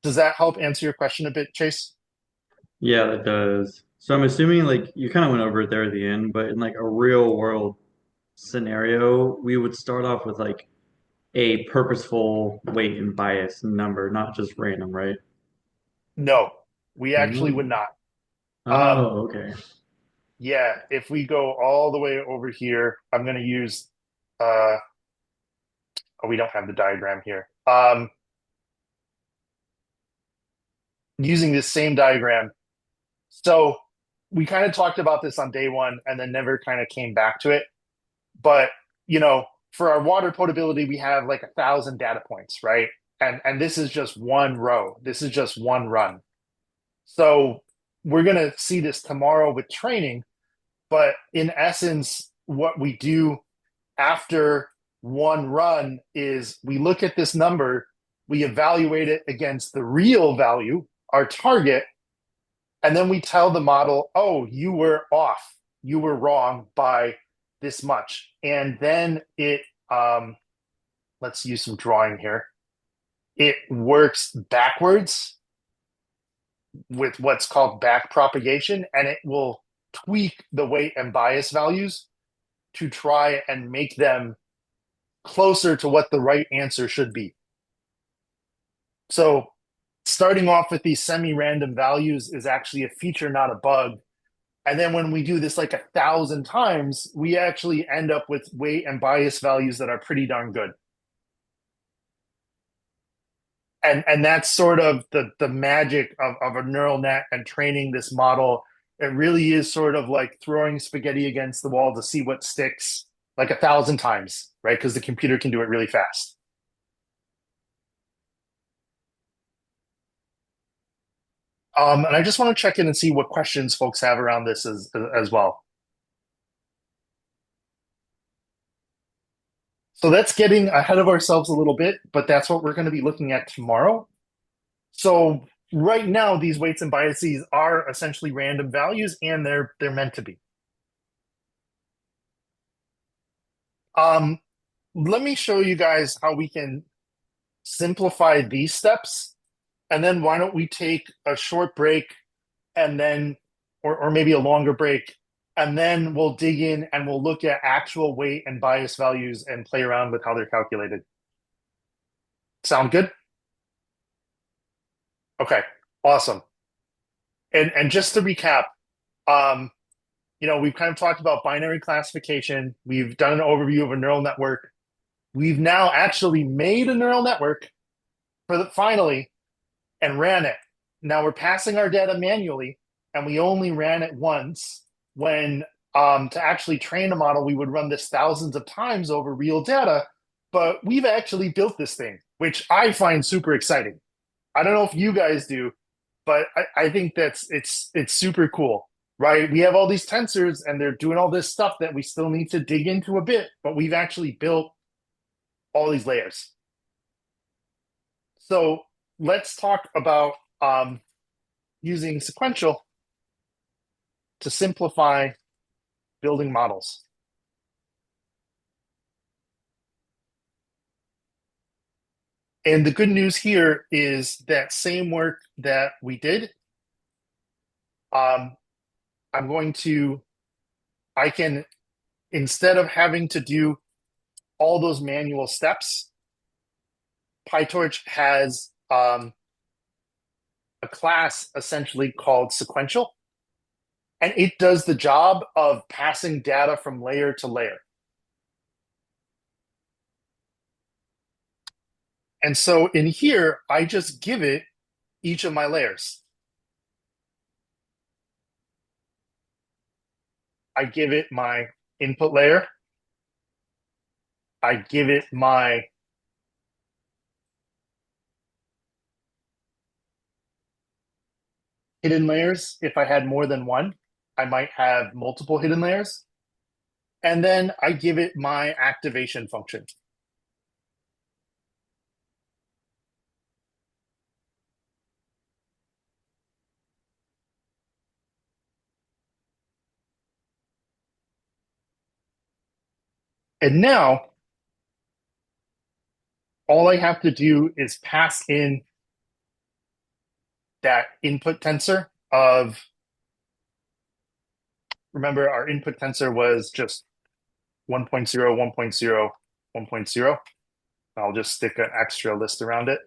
Does that help answer your question a bit, Chase? Yeah, that does. So I'm assuming like you kind of went over it there at the end, but in like a real world scenario, we would start off with like a purposeful weight and bias number, not just random, right? No, we actually would Oh, not. Um, oh, okay. yeah, if we go all the way over here, I'm going to use, oh, we don't have the diagram here. Using this same diagram. So we kind of talked about this on day one and then never kind of came back to it. But, for our water potability, we have like 1,000 data points, right? And this is just one row. This is just one run. So we're going to see this tomorrow with training. But in essence, what we do after one run is we look at this number, we evaluate it against the real value, our target, and then we tell the model, oh, you were off, you were wrong by this much. And then let's use some drawing here. It works backwards with what's called back propagation, and it will tweak the weight and bias values to try and make them closer to what the right answer should be. So starting off with these semi-random values is actually a feature, not a bug. And then when we do this like 1,000 times, we actually end up with weight and bias values that are pretty darn good. And that's sort of the magic of a neural net and training this model. It really is sort of like throwing spaghetti against the wall to see what sticks. like 1,000 times, right? Because the computer can do it really fast. And I just want to check in and see what questions folks have around this as well. So that's getting ahead of ourselves a little bit, but that's what we're going to be looking at tomorrow. So right now, these weights and biases are essentially random values, and they're meant to be. Let me show you guys how we can simplify these steps, and then why don't we take a short break and then, or maybe a longer break, and then we'll dig in and we'll look at actual weight and bias values and play around with how they're calculated. Sound good? Okay, awesome. And just to recap, we've kind of talked about binary classification. We've done an overview of a neural network. We've now actually made a neural network finally and ran it. Now we're passing our data manually, and we only ran it once. When to actually train a model, we would run this thousands of times over real data. But we've actually built this thing, which I find super exciting. I don't know if you guys do, but I think it's super cool, right? We have all these tensors, and they're doing all this stuff that we still need to dig into a bit, but we've actually built all these layers. So let's talk about using sequential to simplify building models. And the good news here is that same work that we did, I can, instead of having to do all those manual steps, PyTorch has a class essentially called sequential, and it does the job of passing data from layer to layer. And so in here, I just give it each of my layers. I give it my input layer. I give it my hidden layers. If I had more than one, I might have multiple hidden layers. And then I give it my activation function. And now, all I have to do is pass in that input tensor of, remember our input tensor was just 1.0, 1.0, 1.0. I'll just stick an extra list around it.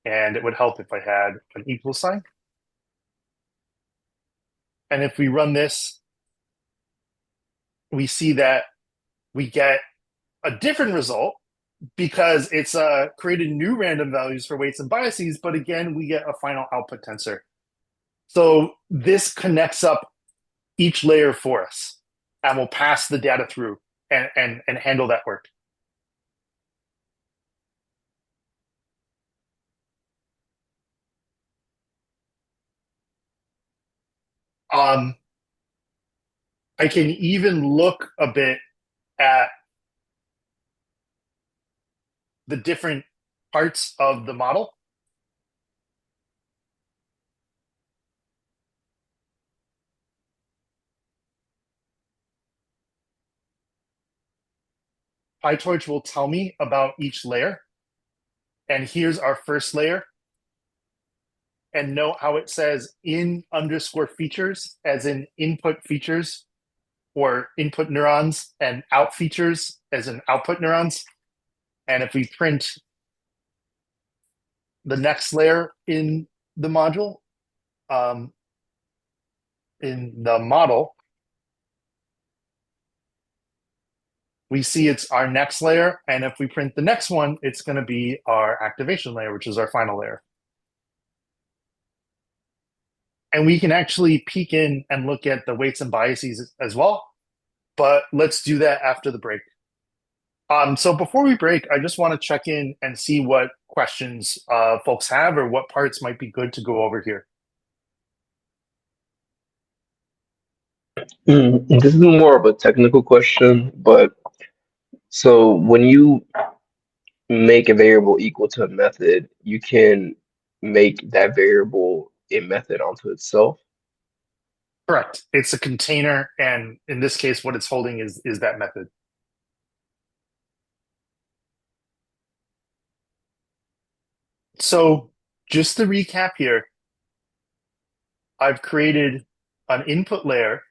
And it would help if I had an equal sign. And if we run this, we see that we get a different result because it's created new random values for weights and biases, but again, we get a final output tensor. So this connects up each layer for us, and we'll pass the data through and handle that work. I can even look a bit at the different parts of the model. PyTorch will tell me about each layer. And here's our first layer. And note how it says in underscore features, as in input features or input neurons, and out features as in output neurons. And if we print the next layer in the module, in the model, we see it's our next layer. And if we print the next one, it's going to be our activation layer, which is our final layer. And we can actually peek in and look at the weights and biases as well. but let's do that after the break. So before we break, I just want to check in and see what questions folks have or what parts might be good to go over here. This is more of a technical question, but so when you make a variable equal to a method, you can make that variable a method onto itself. Correct. It's a container, and in this case, what it's holding is that method. So just to recap here, I've created an input layer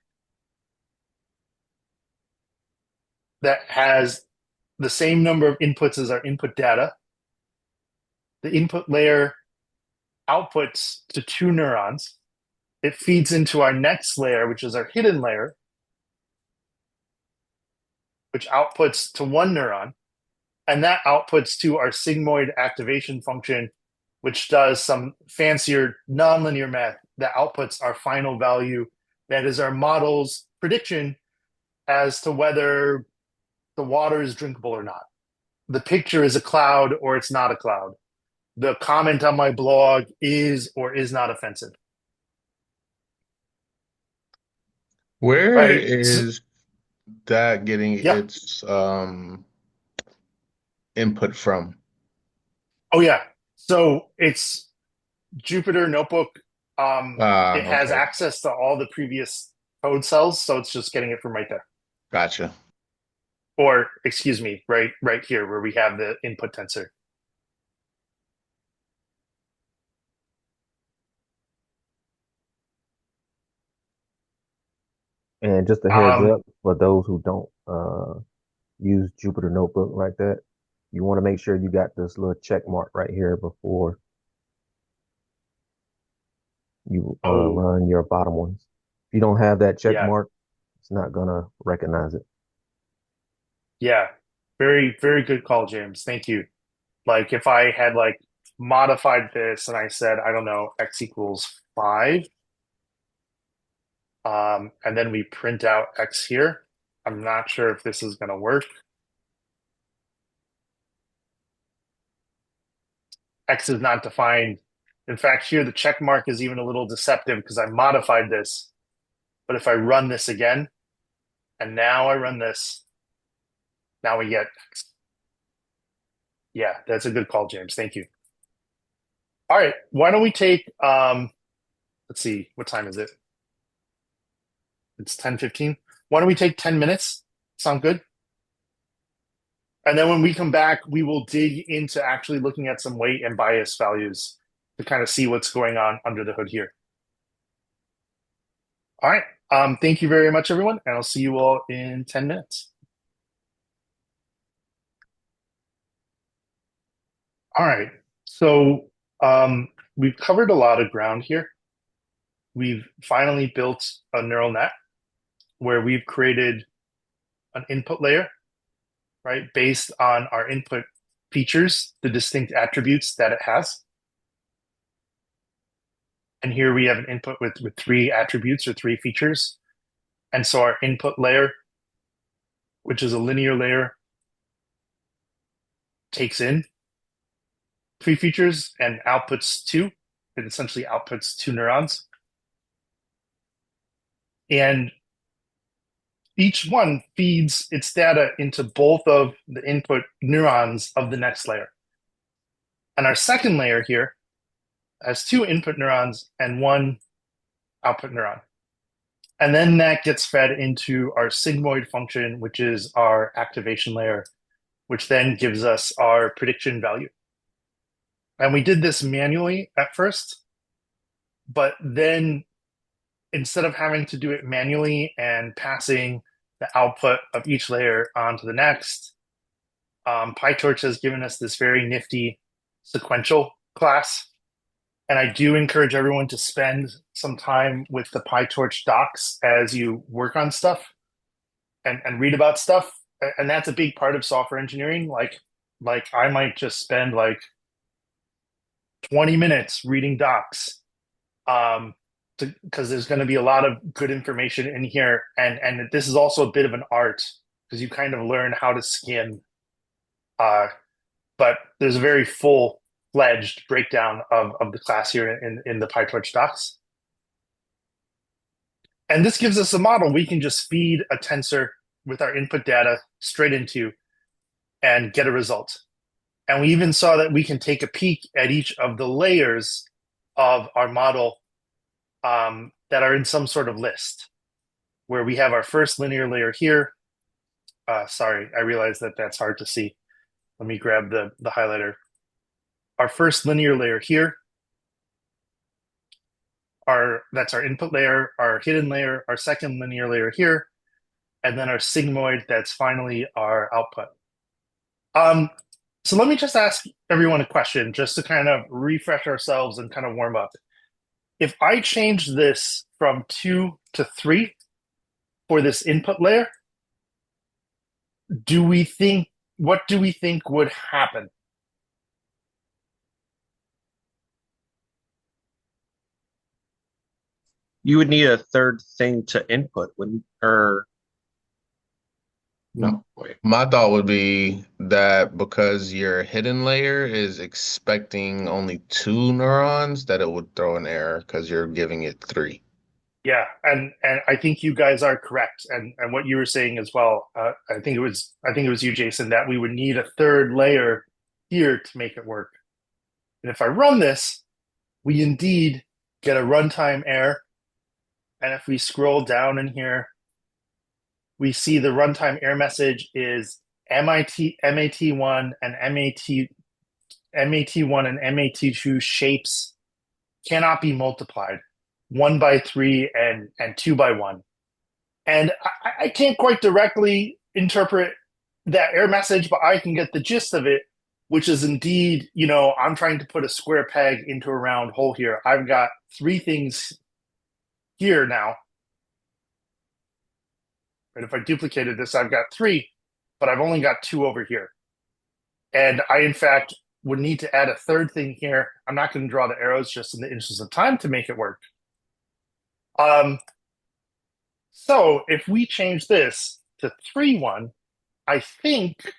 that has the same number of inputs as our input data. The input layer outputs to 2 neurons. It feeds into our next layer, which is our hidden layer, which outputs to 1 neuron. And that outputs to our sigmoid activation function, which does some fancier nonlinear math that outputs our final value. That is our model's prediction as to whether the water is drinkable or not. The picture is a cloud or it's not a cloud. The comment on my blog is or is not offensive. Where Right? is that getting Yeah. its input from? Oh, yeah. So it's Jupyter Notebook. It has Okay. access to all the previous code cells, so it's just getting it from right there. Gotcha. Or, excuse me, right here where we have the input tensor. And just a heads Um, up for those who don't use Jupyter Notebook like that, you want to make sure you got this little check mark right here before you oh, run your bottom ones. If you don't have that check yeah, mark, it's not gonna recognize it. yeah. Very, very good call, James. Thank you. Like if I had like modified this and I said, I don't know, x equals 5, and then we print out x here, I'm not sure if this is going to work. X is not defined. In fact, here the check mark is even a little deceptive because I modified this. But if I run this again, and now I run this, now we get X. Yeah, that's a good call, James. Thank you. All right, why don't we take, let's see, what time is it? It's 10:15. Why don't we take 10 minutes? Sound good? And then when we come back, we will dig into actually looking at some weight and bias values to kind of see what's going on under the hood here. All right. Thank you very much, everyone, and I'll see you all in 10 minutes. All right. So we've covered a lot of ground here. We've finally built a neural net where we've created an input layer, right, based on our input features, the distinct attributes that it has. And here we have an input with 3 attributes or 3 features. And so our input layer, which is a linear layer, takes in 3 features and outputs 2. It essentially outputs 2 neurons. And each one feeds its data into both of the input neurons of the next layer. And our second layer here has 2 input neurons and 1 output neuron. And then that gets fed into our sigmoid function, which is our activation layer, which then gives us our prediction value. And we did this manually at first, but then instead of having to do it manually and passing the output of each layer onto the next, PyTorch has given us this very nifty sequential class. And I do encourage everyone to spend some time with the PyTorch docs as you work on stuff and read about stuff. And that's a big part of software engineering. Like I might just spend like 20 minutes reading docs. because there's going to be a lot of good information in here, and this is also a bit of an art because you kind of learn how to skim. But there's a very full-fledged breakdown of the class here in the PyTorch docs. And this gives us a model we can just feed a tensor with our input data straight into and get a result. And we even saw that we can take a peek at each of the layers of our model that are in some sort of list, where we have our first linear layer here. Sorry, I realize that that's hard to see. Let me grab the highlighter. Our first linear layer here. That's our input layer, our hidden layer, our second linear layer here, and then our sigmoid, that's finally our output. So let me just ask everyone a question just to kind of refresh ourselves and kind of warm up. If I change this from 2 to 3 for this input layer, what do we think would happen? You would need a third thing to input when, or No, wait. My thought would be that because your hidden layer is expecting only 2 neurons, that it would throw an error because you're giving it 3. Yeah, and I think you guys are correct, and what you were saying as well. I think it was you, Jason, that we would need a third layer here to make it work. And if I run this, we indeed get a runtime error. And if we scroll down in here, we see the runtime error message is MAT1 and MAT1 and MAT2 shapes cannot be multiplied 1 by 3 and 2 by 1. And I can't quite directly interpret that error message, but I can get the gist of it, which is indeed, I'm trying to put a square peg into a round hole here. I've got 3 things here now. And if I duplicated this, I've got 3, but I've only got 2 over here. And I, in fact, would need to add a third thing here. I'm not going to draw the arrows just in the interest of time to make it work. So if we change this to 3-1, I think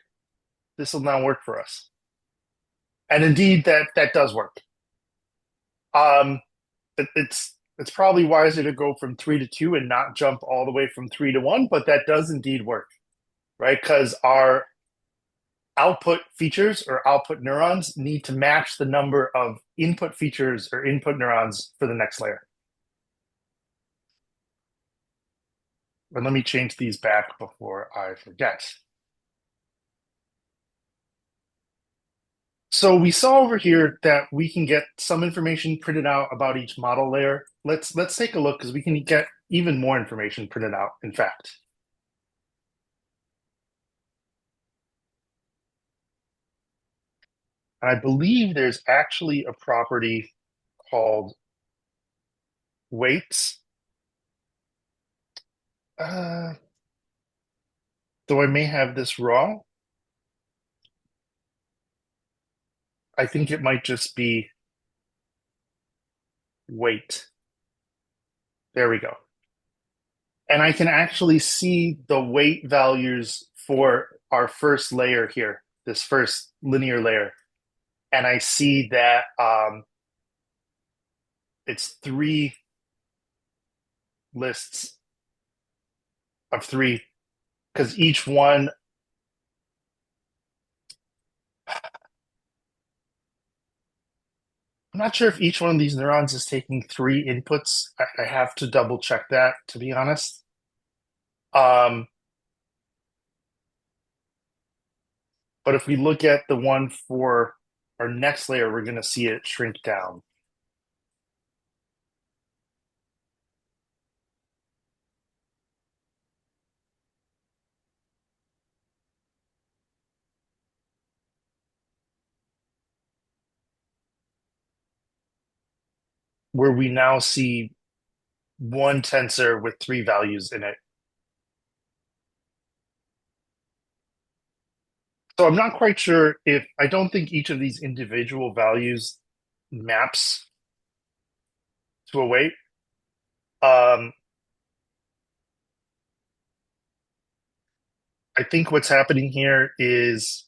this will now work for us. And indeed, that does work. It's probably wiser to go from 3 to 2 and not jump all the way from 3 to 1, but that does indeed work, right? Because our output features or output neurons need to match the number of input features or input neurons for the next layer. And let me change these back before I forget. So we saw over here that we can get some information printed out about each model layer. Let's take a look because we can get even more information printed out, in fact. I believe there's actually a property called weights. Though I may have this wrong. I think it might just be weight. There we go. And I can actually see the weight values for our first layer here, this first linear layer. And I see that it's 3 lists of 3, because each one, I'm not sure if each one of these neurons is taking 3 inputs. I have to double check that, to be honest. But if we look at the one for our next layer, we're going to see it shrink down. Where we now see one tensor with 3 values in it. So I'm not quite sure I don't think each of these individual values maps to a weight. Um, I think what's happening here is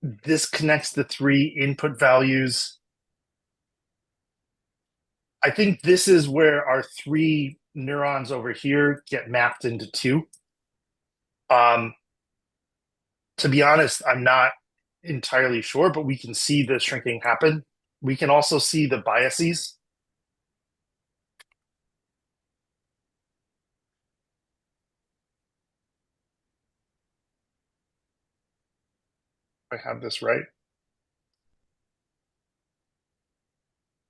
this connects the three input values. I think this is where our three neurons over here get mapped into two. Um, to be honest, I'm not entirely sure, but we can see the shrinking happen. We can also see the biases. I have this right.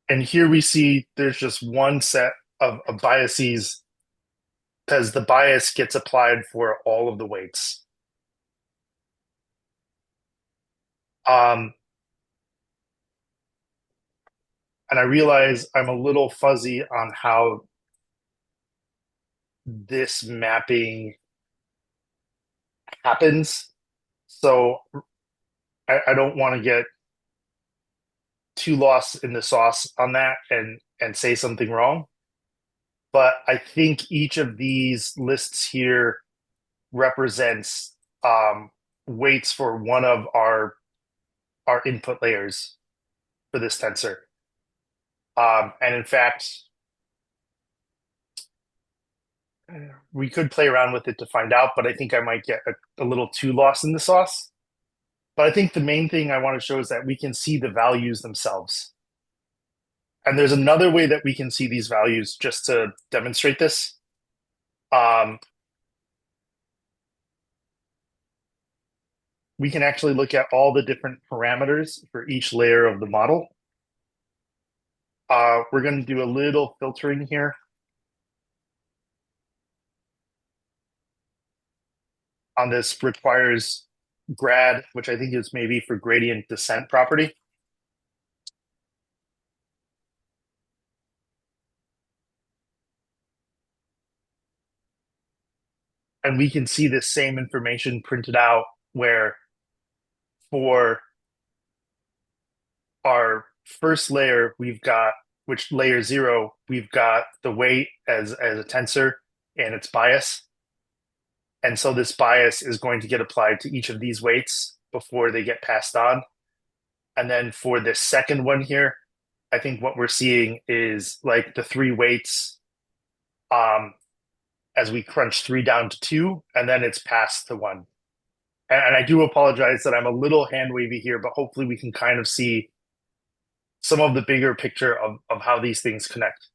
And here we see there's just one set of biases because the bias gets applied for all of the weights. Um, and I realize I'm a little fuzzy on how this mapping happens. So I don't want to get too lost in the sauce on that and say something wrong. But I think each of these lists here represents weights for one of our input layers for this tensor. And in fact, we could play around with it to find out, but I think I might get a little too lost in the sauce. But I think the main thing I want to show is that we can see the values themselves. And there's another way that we can see these values just to demonstrate this. We can actually look at all the different parameters for each layer of the model. We're going to do a little filtering here. On this requires grad, which I think is maybe for gradient descent property. And we can see this same information printed out where for our first layer, we've got, which layer 0, we've got the weight as a tensor and its bias. And so this bias is going to get applied to each of these weights before they get passed on. And then for this second one here, I think what we're seeing is like the three weights as we crunch 3 down to 2, and then it's passed to 1. And I do apologize that I'm a little hand wavy here, but hopefully we can kind of see some of the bigger picture of how these things connect.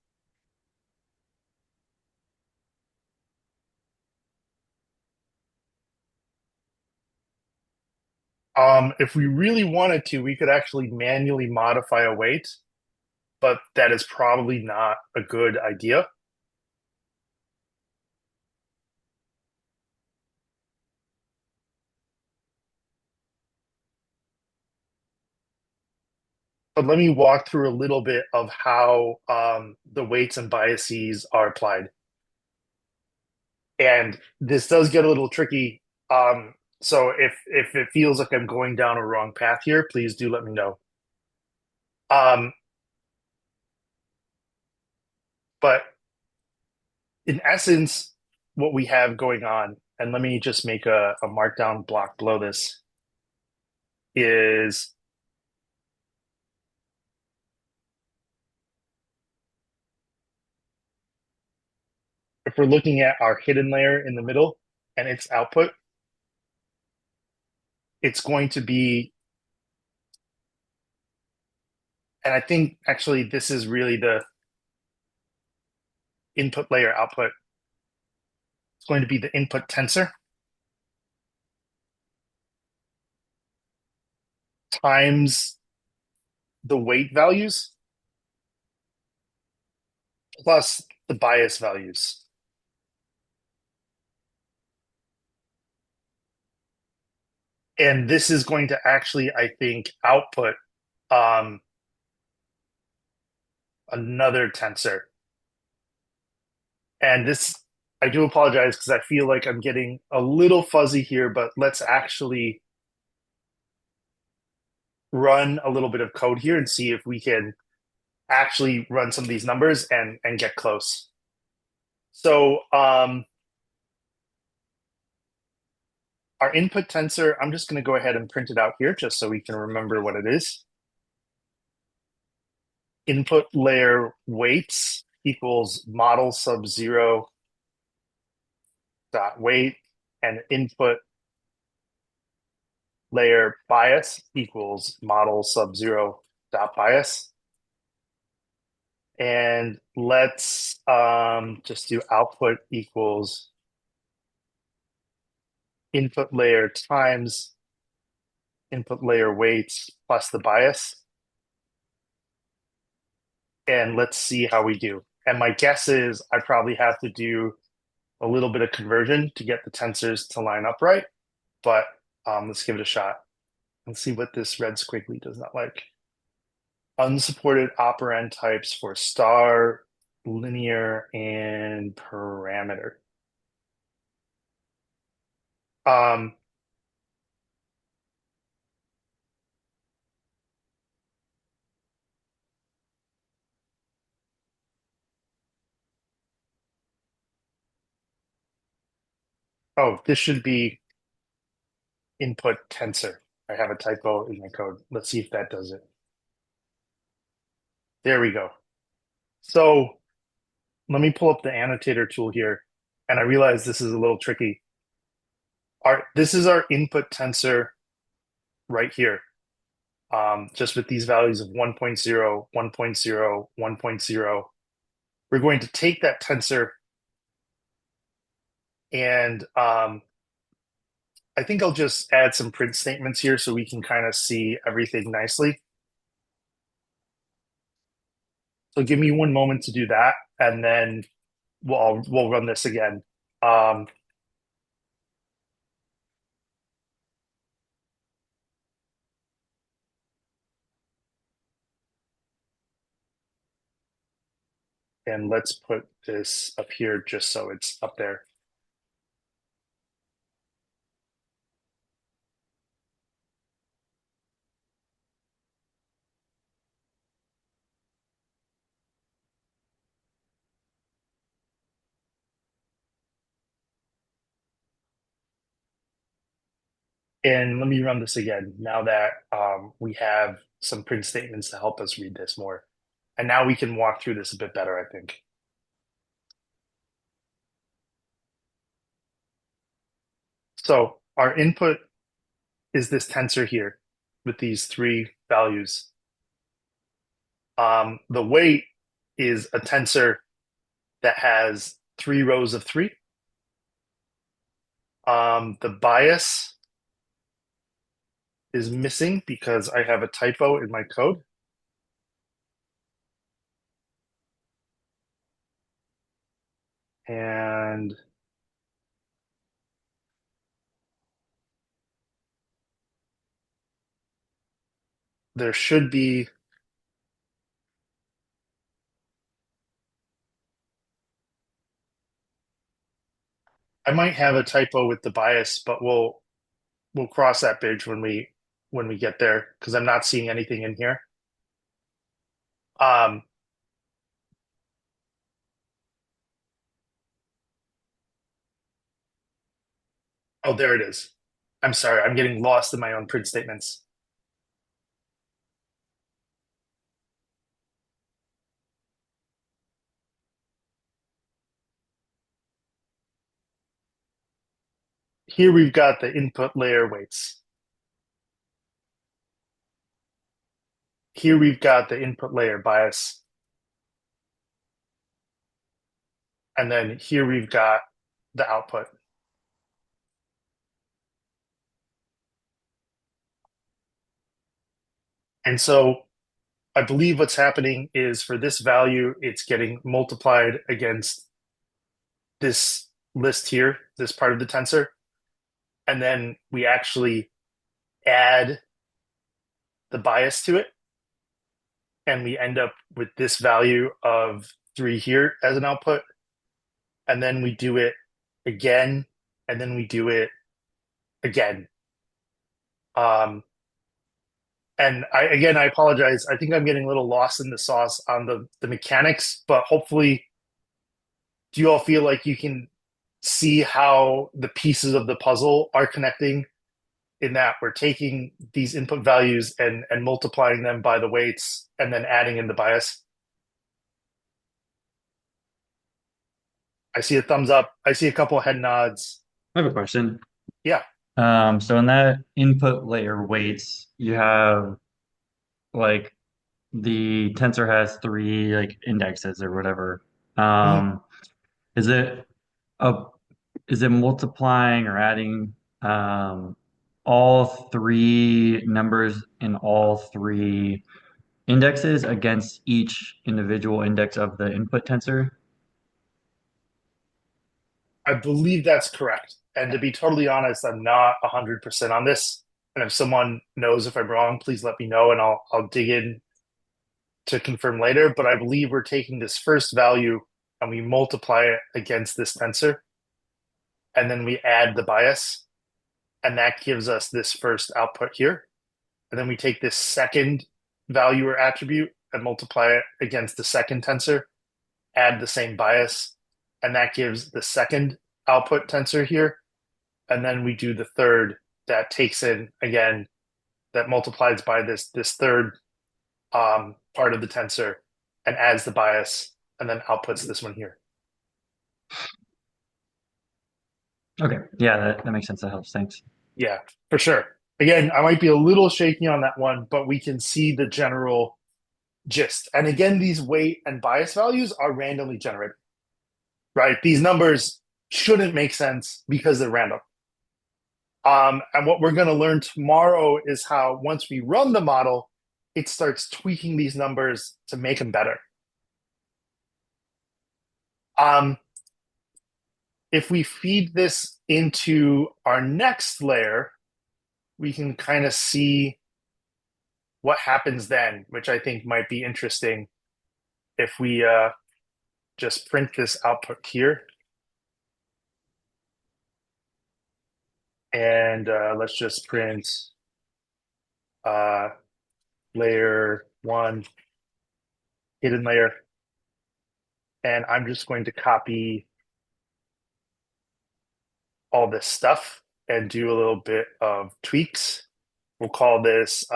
If we really wanted to, we could actually manually modify a weight, but that is probably not a good idea. But let me walk through a little bit of how the weights and biases are applied. And this does get a little tricky. So if it feels like I'm going down a wrong path here, please do let me know. But in essence, what we have going on, and let me just make a markdown block below this, is if we're looking at our hidden layer in the middle and its output, it's going to be, and I think actually this is really the input layer output. It's going to be the input tensor times the weight values plus the bias values. And this is going to actually, I think, output another tensor. And this, I do apologize because I feel like I'm getting a little fuzzy here, but let's actually run a little bit of code here and see if we can actually run some of these numbers and get close. So our input tensor, I'm just going to go ahead and print it out here just so we can remember what it is. Input layer weights equals model sub 0 dot weight, and input layer bias equals model sub 0 dot bias. And let's just do output equals input layer times input layer weights plus the bias. And let's see how we do. And my guess is I probably have to do a little bit of conversion to get the tensors to line up right. But let's give it a shot and see what this red squiggly does not like. Unsupported operand types for star, linear, and parameter. Um, oh, this should be input tensor. I have a typo in my code. Let's see if that does it. There we go. So let me pull up the annotator tool here. And I realize this is a little tricky. This is our input tensor right here. Just with these values of 1.0, 1.0, 1.0. We're going to take that tensor and I think I'll just add some print statements here so we can kind of see everything nicely. So give me one moment to do that, and then we'll run this again. And let's put this up here just so it's up there. And let me run this again now that we have some print statements to help us read this more. And now we can walk through this a bit better, I think. So our input is this tensor here with these three values. The weight is a tensor that has 3 rows of 3. The bias is missing because I have a typo in my code. And there should be I might have a typo with the bias, but we'll cross that bridge when we get there because I'm not seeing anything in here. Um, oh, there it is. I'm sorry, I'm getting lost in my own print statements. Here we've got the input layer weights. Here we've got the input layer bias. And then here we've got the output. And so I believe what's happening is for this value, it's getting multiplied against this list here, this part of the tensor. And then we actually add the bias to it. And we end up with this value of 3 here as an output. And then we do it again, and then we do it again. And I apologize. I think I'm getting a little lost in the sauce on the mechanics, but hopefully, do you all feel like you can see how the pieces of the puzzle are connecting in that we're taking these input values and multiplying them by the weights and then adding in the bias? I see a thumbs up. I see a couple of head nods. I have a question. Yeah. So in that input layer weights, you have like the tensor has three like indexes or whatever. Mhm. Um, is it a is it multiplying or adding all three numbers in all three indexes against each individual index of the input tensor? I believe that's correct. And to be totally honest, I'm not 100% on this. And if someone knows if I'm wrong, please let me know and I'll dig in to confirm later. But I believe we're taking this first value and we multiply it against this tensor, and then we add the bias, and that gives us this first output here. And then we take this second value or attribute and multiply it against the second tensor, add the same bias, and that gives the second output tensor here. And then we do the third that takes in again that multiplies by this third part of the tensor and adds the bias and then outputs this one here. Okay, yeah, that makes sense. That helps. Thanks. Yeah, for sure. Again, I might be a little shaky on that one, but we can see the general gist. And again, these weight and bias values are randomly generated, right? These numbers shouldn't make sense because they're random. And what we're going to learn tomorrow is how once we run the model, it starts tweaking these numbers to make them better. If we feed this into our next layer, we can kind of see what happens then, which I think might be interesting if we just print this output here. And let's just print layer 1, hidden layer. And I'm just going to copy all this stuff and do a little bit of tweaks. We'll call this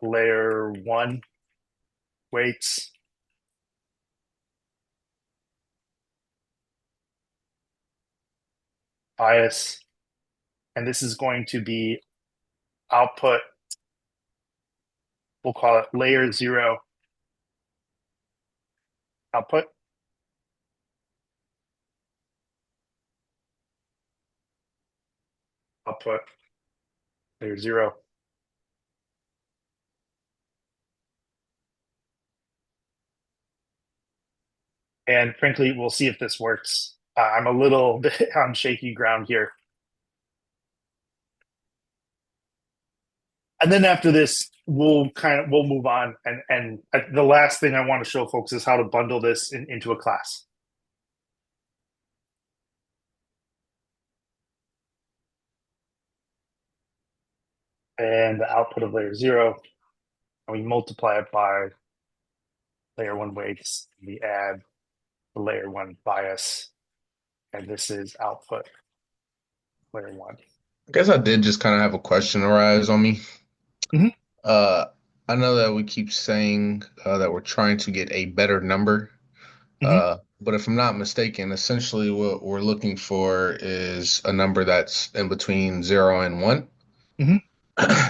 layer 1 weights. Bias. And this is going to be output. We'll call it layer 0 output. Output layer 0. And frankly, we'll see if this works. I'm a little bit on shaky ground here. And then after this, we'll move on. And the last thing I want to show folks is how to bundle this into a class. And the output of layer 0, and we multiply it by layer 1 weights. We add the layer 1 bias, and this is output layer 1. I guess I did just kind of have a question arise on me. Mhm. I know that we keep saying that we're trying to get a better number, Mhm. but if I'm not mistaken, essentially what we're looking for is a number that's in between 0 and 1. Mhm.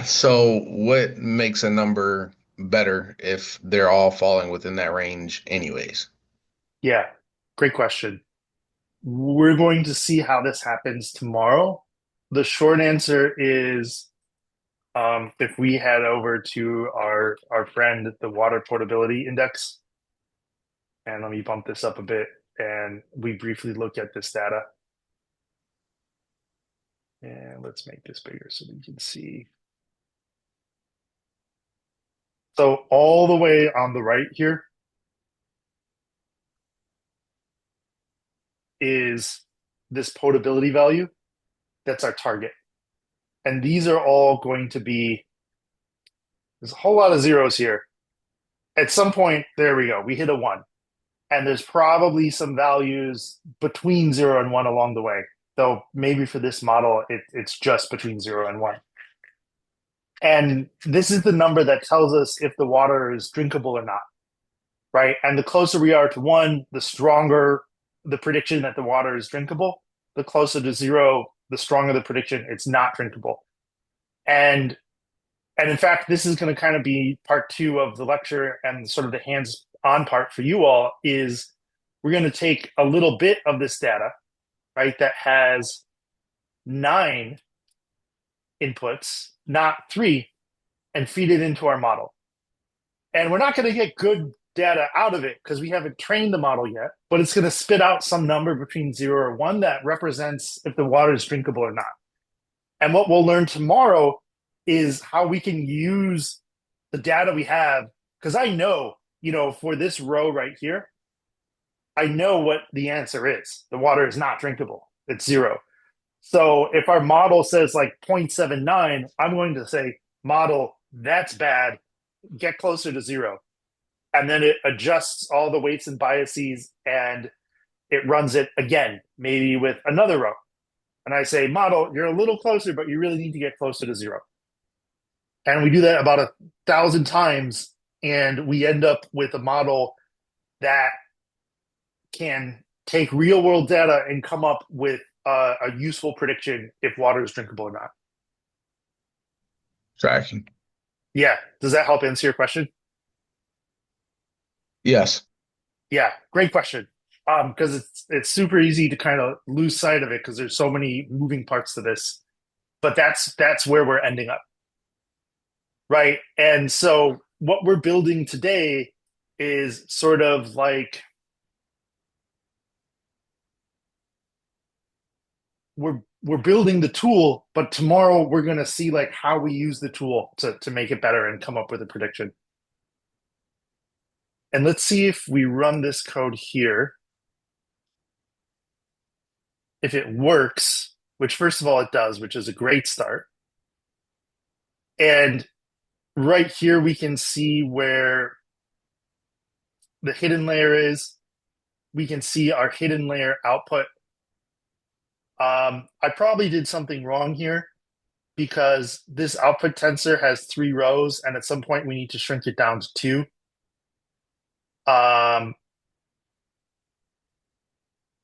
So what makes a number better if they're all falling within that range anyways? Yeah, great question. We're going to see how this happens tomorrow. The short answer is if we head over to our friend, the water portability index, and let me bump this up a bit, and we briefly look at this data. And let's make this bigger so we can see. So all the way on the right here is this potability value. That's our target. And these are all going to be There's a whole lot of zeros here. At some point, there we go. We hit a 1. And there's probably some values between 0 and 1 along the way. Though maybe for this model, it's just between 0 and 1. And this is the number that tells us if the water is drinkable or not, right? And the closer we are to 1, the stronger the prediction that the water is drinkable. The closer to 0, the stronger the prediction it's not drinkable. And in fact, this is going to kind of be part 2 of the lecture, and sort of the hands-on part for you all is we're going to take a little bit of this data, right, that has 9 inputs, not 3, and feed it into our model. And we're not going to get good data out of it because we haven't trained the model yet, but it's going to spit out some number between 0 or 1 that represents if the water is drinkable or not. And what we'll learn tomorrow is how we can use the data we have, because I know, for this row right here, I know what the answer is. The water is not drinkable. It's 0. So if our model says like 0.79, I'm going to say, model, that's bad. Get closer to 0. And then it adjusts all the weights and biases and it runs it again, maybe with another row. And I say, model, you're a little closer, but you really need to get closer to 0. And we do that about 1,000 times, and we end up with a model that can take real world data and come up with a useful prediction if water is drinkable or not. Tracking. Yeah. Does that help answer your question? Yes. Yeah. Great question. Because it's super easy to kind of lose sight of it because there's so many moving parts to this. But that's where we're ending up. Right. And so what we're building today is sort of like we're building the tool, but tomorrow we're going to see like how we use the tool to make it better and come up with a prediction. And let's see if we run this code here. If it works, which first of all it does, which is a great start. And right here we can see where the hidden layer is. We can see our hidden layer output. I probably did something wrong here because this output tensor has 3 rows, and at some point we need to shrink it down to 2.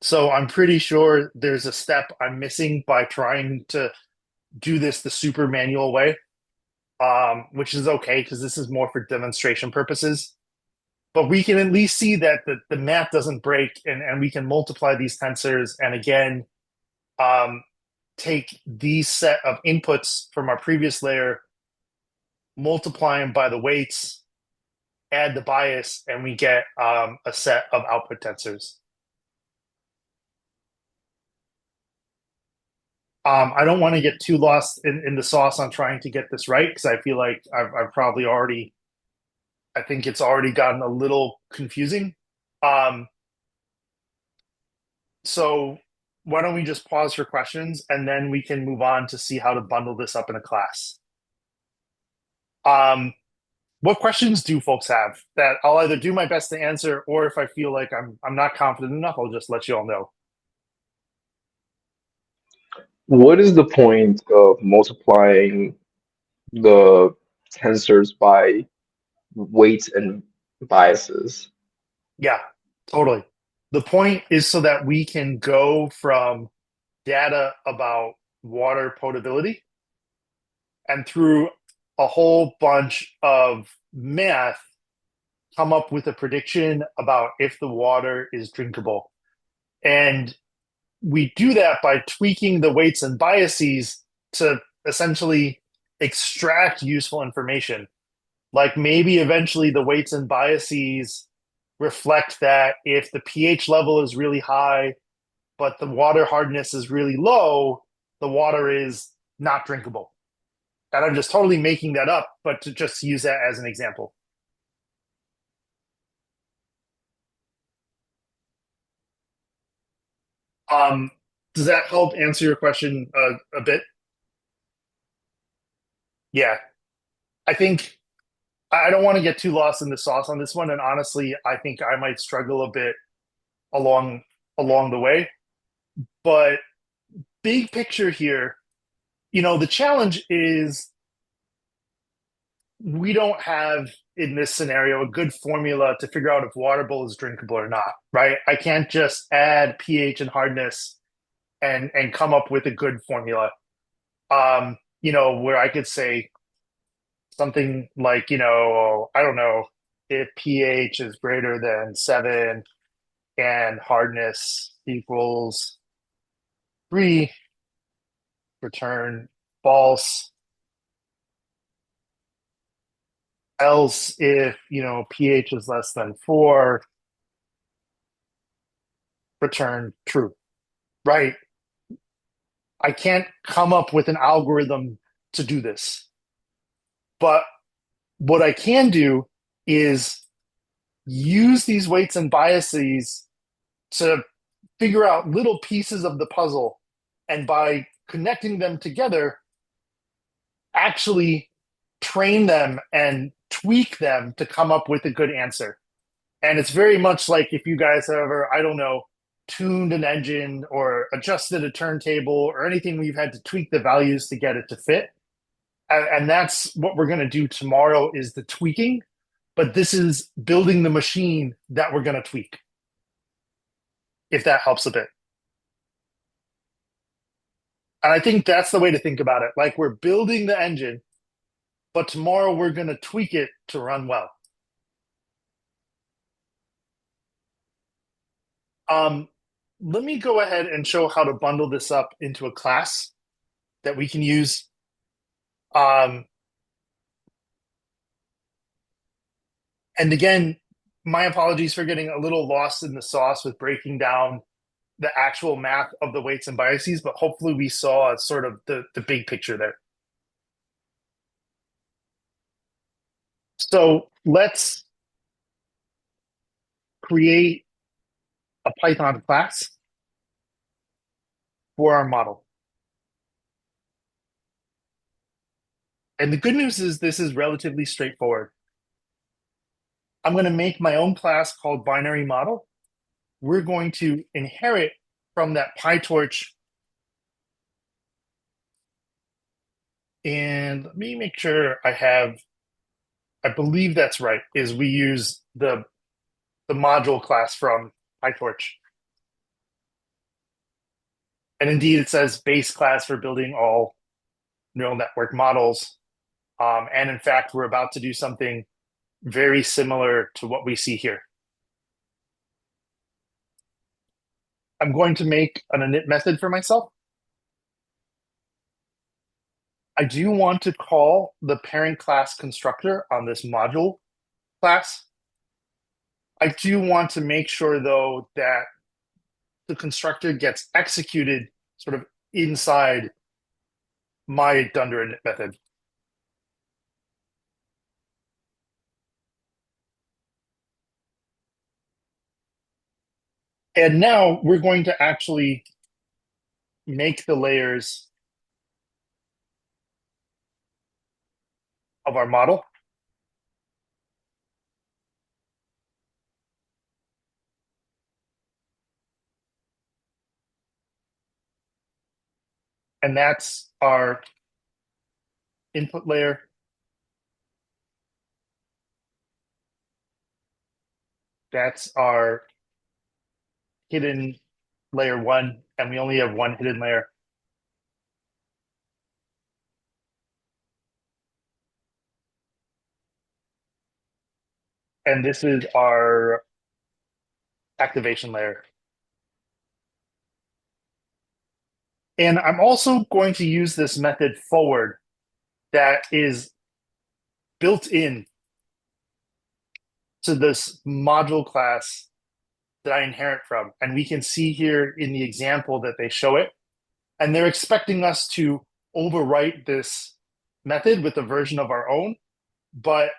So I'm pretty sure there's a step I'm missing by trying to do this the super manual way, which is okay because this is more for demonstration purposes. But we can at least see that the math doesn't break, and we can multiply these tensors and again take these set of inputs from our previous layer, multiply them by the weights, add the bias, and we get a set of output tensors. I don't want to get too lost in the sauce on trying to get this right because I feel like I've probably already, I think it's already gotten a little confusing. So why don't we just pause for questions and then we can move on to see how to bundle this up in a class. What questions do folks have that I'll either do my best to answer, or if I feel like I'm not confident enough, I'll just let you all know. What is the point of multiplying the tensors by weights and biases? Yeah, totally. The point is so that we can go from data about water potability and through a whole bunch of math come up with a prediction about if the water is drinkable. And we do that by tweaking the weights and biases to essentially extract useful information. Like maybe eventually the weights and biases reflect that if the pH level is really high, but the water hardness is really low, the water is not drinkable. And I'm just totally making that up, but to just use that as an example. Does that help answer your question a bit? Yeah, I think I don't want to get too lost in the sauce on this one, and honestly, I think I might struggle a bit along along the way. But big picture here, the challenge is we don't have in this scenario a good formula to figure out if water bowl is drinkable or not, right? I can't just add pH and hardness and come up with a good formula. Where I could say something like, I don't know, if pH is greater than 7 and hardness equals 3, return false. Else, if, pH is less than 4, return true, right? I can't come up with an algorithm to do this. But what I can do is use these weights and biases to figure out little pieces of the puzzle. And by connecting them together, actually train them and tweak them to come up with a good answer. And it's very much like if you guys have ever, I don't know, tuned an engine or adjusted a turntable or anything where you've had to tweak the values to get it to fit. And that's what we're going to do tomorrow is the tweaking. But this is building the machine that we're going to tweak, if that helps a bit. And I think that's the way to think about it. Like we're building the engine, but tomorrow we're going to tweak it to run well. Let me go ahead and show how to bundle this up into a class that we can use. And again, my apologies for getting a little lost in the sauce with breaking down the actual math of the weights and biases, but hopefully we saw sort of the big picture there. So let's create a Python class for our model. And the good news is this is relatively straightforward. I'm going to make my own class called binary model. We're going to inherit from that PyTorch. And let me make sure I believe that's right, is we use the module class from PyTorch. And indeed, it says base class for building all neural network models. And in fact, we're about to do something very similar to what we see here. I'm going to make an init method for myself. I do want to call the parent class constructor on this module class. I do want to make sure, though, that the constructor gets executed sort of inside my dunder init method. And now we're going to actually make the layers of our model. And that's our input layer. That's our hidden layer 1, and we only have one hidden layer. And this is our activation layer. And I'm also going to use this method forward that is built in to this module class that I inherit from. And we can see here in the example that they show it. And they're expecting us to overwrite this method with a version of our own. But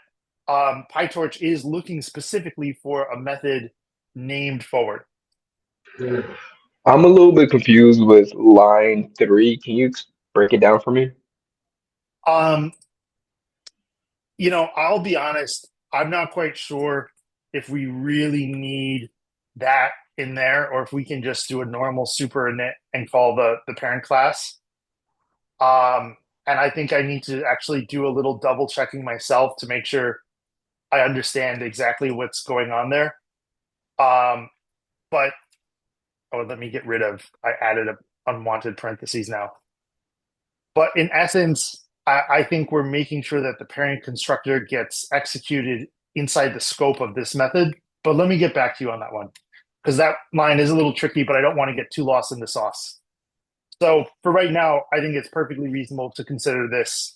PyTorch is looking specifically for a method named forward. I'm a little bit confused with line 3. Can you break it down for me? I'll be honest, I'm not quite sure if we really need that in there or if we can just do a normal super init and call the parent class. And I think I need to actually do a little double checking myself to make sure I understand exactly what's going on there. But let me get rid of, I added a unwanted parentheses now. But in essence, I think we're making sure that the parent constructor gets executed inside the scope of this method. But let me get back to you on that one because that line is a little tricky, but I don't want to get too lost in the sauce. So for right now, I think it's perfectly reasonable to consider this,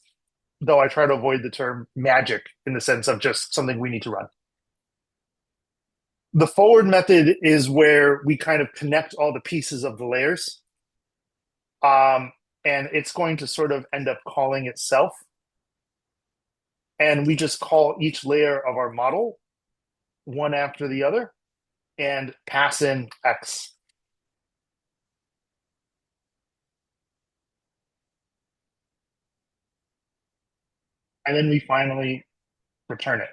though I try to avoid the term magic in the sense of just something we need to run. The forward method is where we kind of connect all the pieces of the layers. And it's going to sort of end up calling itself. And we just call each layer of our model one after the other and pass in X. And then we finally return it.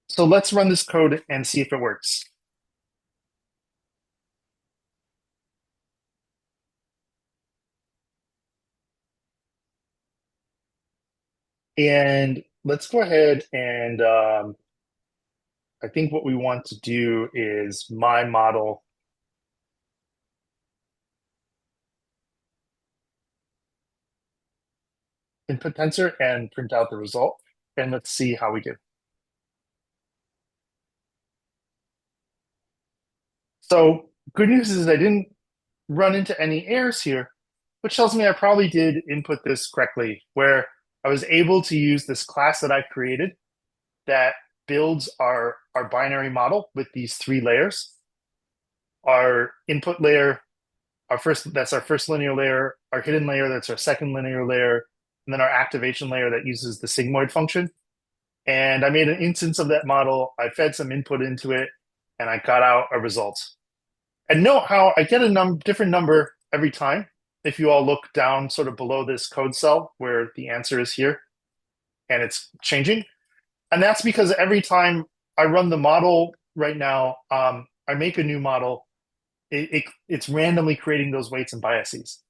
So let's run this code and see if it works. And let's go ahead and I think what we want to do is my model input tensor and print out the result. And let's see how we do. So good news is I didn't run into any errors here, which tells me I probably did input this correctly, where I was able to use this class that I created that builds our binary model with these three layers. Our input layer, that's our first linear layer, our hidden layer, that's our second linear layer, and then our activation layer that uses the sigmoid function. And I made an instance of that model. I fed some input into it, and I got out a result. And note how I get a different number every time. If you all look down sort of below this code cell where the answer is here, and it's changing. And that's because every time I run the model right now, I make a new model, it's randomly creating those weights and biases,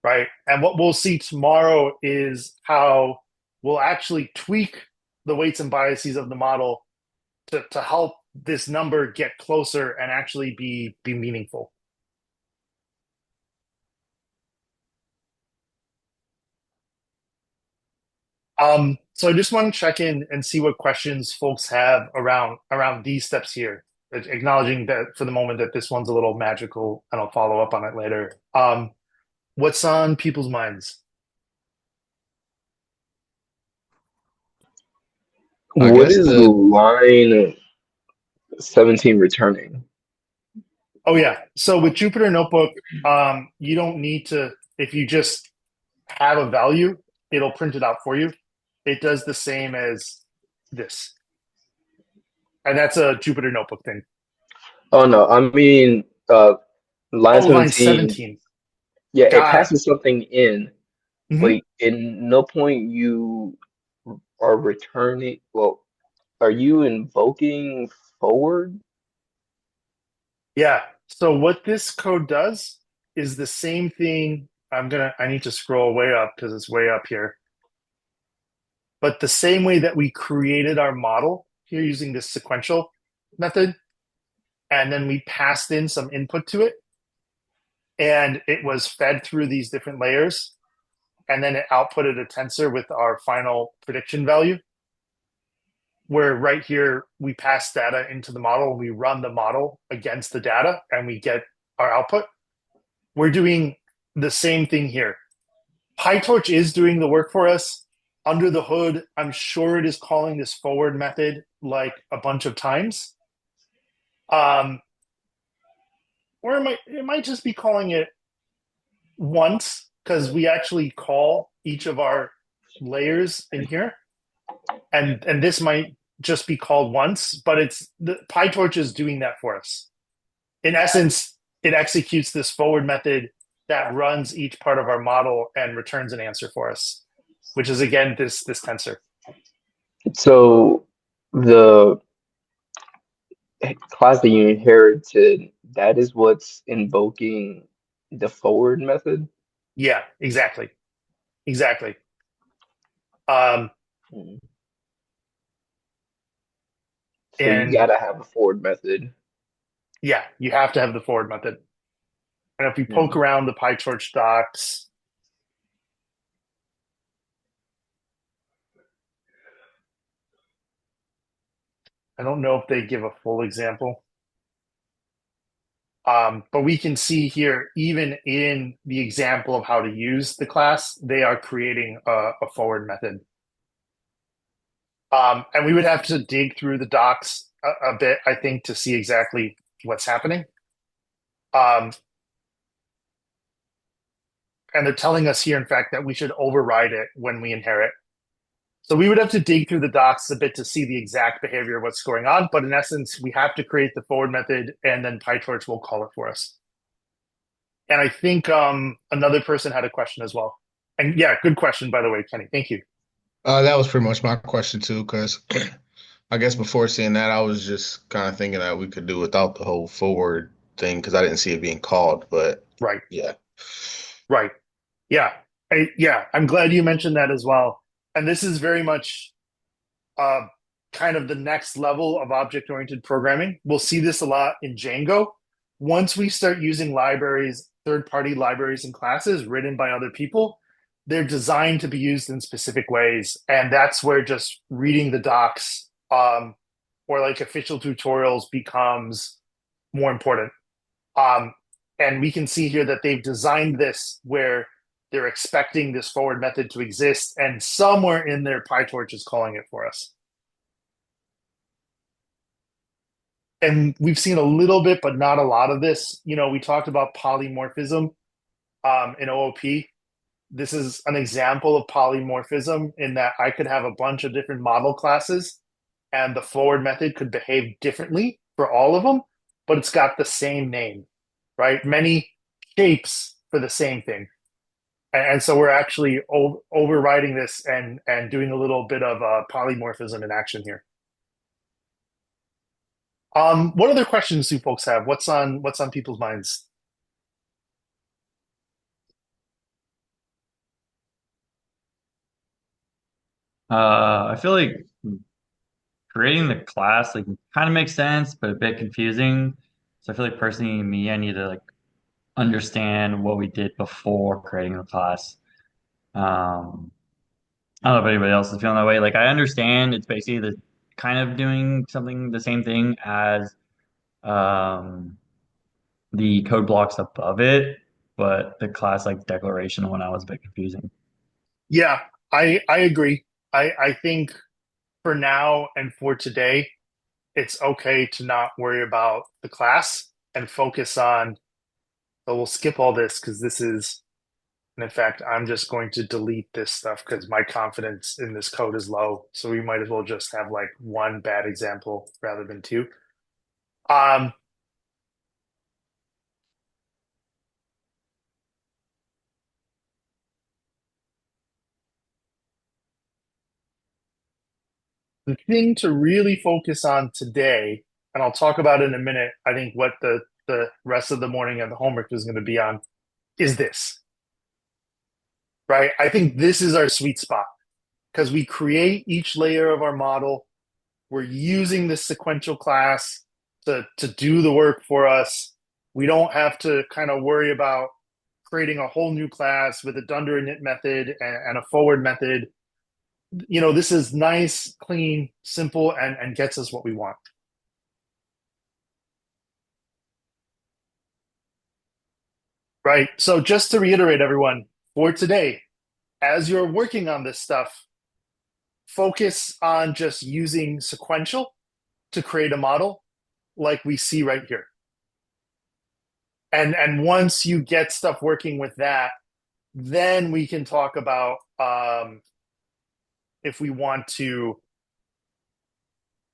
right? And what we'll see tomorrow is how we'll actually tweak the weights and biases of the model to help this number get closer and actually be meaningful. So I just want to check in and see what questions folks have around these steps here, acknowledging that for the moment that this one's a little magical, and I'll follow up on it later. What's on people's minds? I What guess is line 17 returning? Oh yeah. So with Jupyter Notebook, you don't need to, if you just have a value, it'll print it out for you. It does the same as this. And that's a Jupyter Notebook thing. Oh no, I mean line Line 17. 17. Yeah, it Got it. passes something in, Mhm. but in no point you are returning. Well, are you invoking forward? Yeah. So what this code does is the same thing. I need to scroll way up because it's way up here. But the same way that we created our model here using this sequential method, and then we passed in some input to it, and it was fed through these different layers, and then it outputted a tensor with our final prediction value. Where right here, we pass data into the model, we run the model against the data, and we get our output. We're doing the same thing here. PyTorch is doing the work for us. Under the hood, I'm sure it is calling this forward method like a bunch of times. Or it might just be calling it once because we actually call each of our layers in here. And this might just be called once, but the PyTorch is doing that for us. In essence, it executes this forward method that runs each part of our model and returns an answer for us, which is again this tensor. So the class that you inherited, that is what's invoking the forward method. Yeah, exactly. Exactly. Um, Hmm. So you and gotta have a forward method. yeah, you have to have the forward method. And if we poke Hmm. around the PyTorch docs, I don't know if they give a full example. But we can see here, even in the example of how to use the class, they are creating a forward method. And we would have to dig through the docs a bit, I think, to see exactly what's happening. And they're telling us here, in fact, that we should override it when we inherit. So we would have to dig through the docs a bit to see the exact behavior of what's going on. But in essence, we have to create the forward method, and then PyTorch will call it for us. And I think another person had a question as well. And yeah, good question, by the way, Kenny. Thank you. That was pretty much my question too, because I guess before seeing that, I was just kind of thinking that we could do without the whole forward thing because I didn't see it being called. But Right, yeah. right. Yeah. I'm glad you mentioned that as well. And this is very much uh, kind of the next level of object-oriented programming. We'll see this a lot in Django. Once we start using libraries, third-party libraries and classes written by other people, they're designed to be used in specific ways. And that's where just reading the docs or like official tutorials becomes more important. Um, and we can see here that they've designed this where they're expecting this forward method to exist, and somewhere in there, PyTorch is calling it for us. And we've seen a little bit, but not a lot of this. You know, we talked about polymorphism in OOP. This is an example of polymorphism in that I could have a bunch of different model classes, and the forward method could behave differently for all of them, but it's got the same name, right? Many shapes for the same thing. And so we're actually overriding this and doing a little bit of polymorphism in action here. What other questions do folks have? What's on people's minds? I feel like creating the class like kind of makes sense, but a bit confusing. So I feel like personally, me, I need to like understand what we did before creating the class. Um, I don't know if anybody else is feeling that way. Like I understand it's basically the kind of doing something the same thing as um, the code blocks above it, but the class like declaration one I was a bit confusing. Yeah, I agree. I think for now and for today, it's okay to not worry about the class and focus on. So we'll skip all this because this is, and in fact, I'm just going to delete this stuff because my confidence in this code is low. So we might as well just have like one bad example rather than two. Um, the thing to really focus on today, and I'll talk about it in a minute, I think what the rest of the morning and the homework is going to be on is this, right? I think this is our sweet spot because we create each layer of our model. We're using this sequential class to do the work for us. We don't have to kind of worry about creating a whole new class with a dunder init method and a forward method. You know, this is nice, clean, simple, and gets us what we want. Right. So just to reiterate, everyone, for today, as you're working on this stuff, focus on just using sequential to create a model like we see right here. And once you get stuff working with that, then we can talk about if we want to